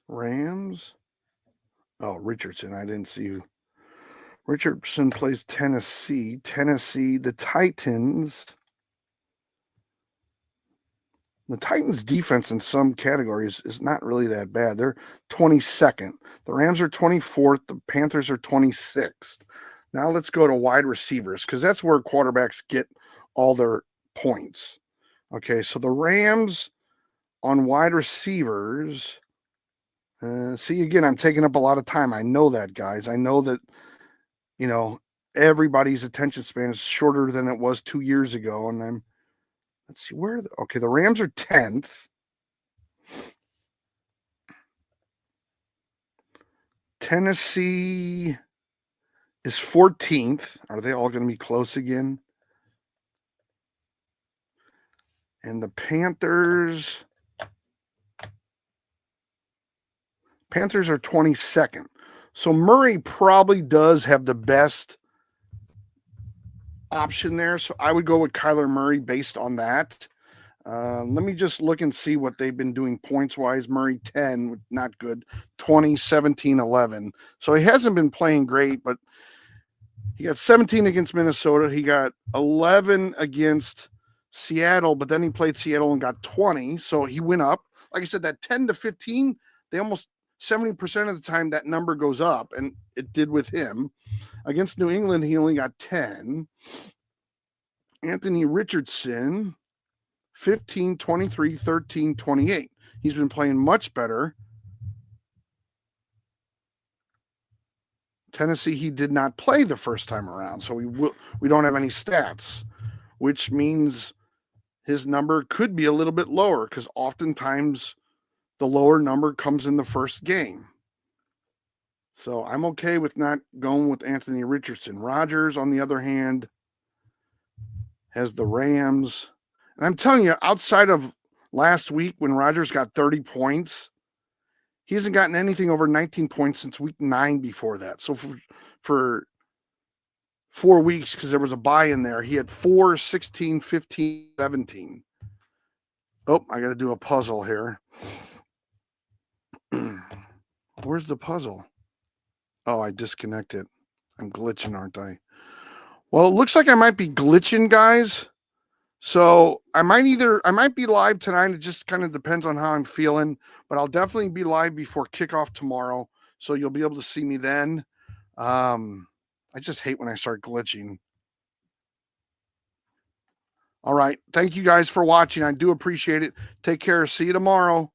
Rams. Oh, Richardson. I didn't see you. Richardson plays Tennessee. Tennessee, the Titans. The Titans' defense in some categories is not really that bad. They're 22nd. The Rams are 24th. The Panthers are 26th. Now let's go to wide receivers because that's where quarterbacks get all their points. Okay, so the Rams on wide receivers. See, again, I'm taking up a lot of time. I know that, guys. I know that, everybody's attention span is shorter than it was 2 years ago. And let's see, okay, the Rams are 10th. Tennessee is 14th. Are they all going to be close again? And the Panthers are 22nd. So Murray probably does have the best option there. So I would go with Kyler Murray based on that. Let me just look and see what they've been doing points-wise. Murray 10, not good. 20, 17, 11. So he hasn't been playing great, but he got 17 against Minnesota. He got 11 against Seattle, but then he played Seattle and got 20. So he went up. Like I said, that 10 to 15, they almost 70% of the time that number goes up, and it did with him. Against New England, he only got 10. Anthony Richardson, 15, 23, 13, 28. He's been playing much better. Tennessee, he did not play the first time around, so we don't have any stats, which means his number could be a little bit lower because oftentimes the lower number comes in the first game. So I'm okay with not going with Anthony Richardson. Rodgers, on the other hand, has the Rams. And I'm telling you, outside of last week when Rodgers got 30 points, he hasn't gotten anything over 19 points since week 9 before that. So for 4 weeks, because there was a bye in there, he had 4, 16, 15, 17. Oh, I got to do a puzzle here. Where's the puzzle? Oh, I disconnected. I'm glitching, aren't I? Well, it looks like I might be glitching, guys. So I might be live tonight. It just kind of depends on how I'm feeling, but I'll definitely be live before kickoff tomorrow. So you'll be able to see me then. I just hate when I start glitching. All right. Thank you guys for watching. I do appreciate it. Take care. See you tomorrow.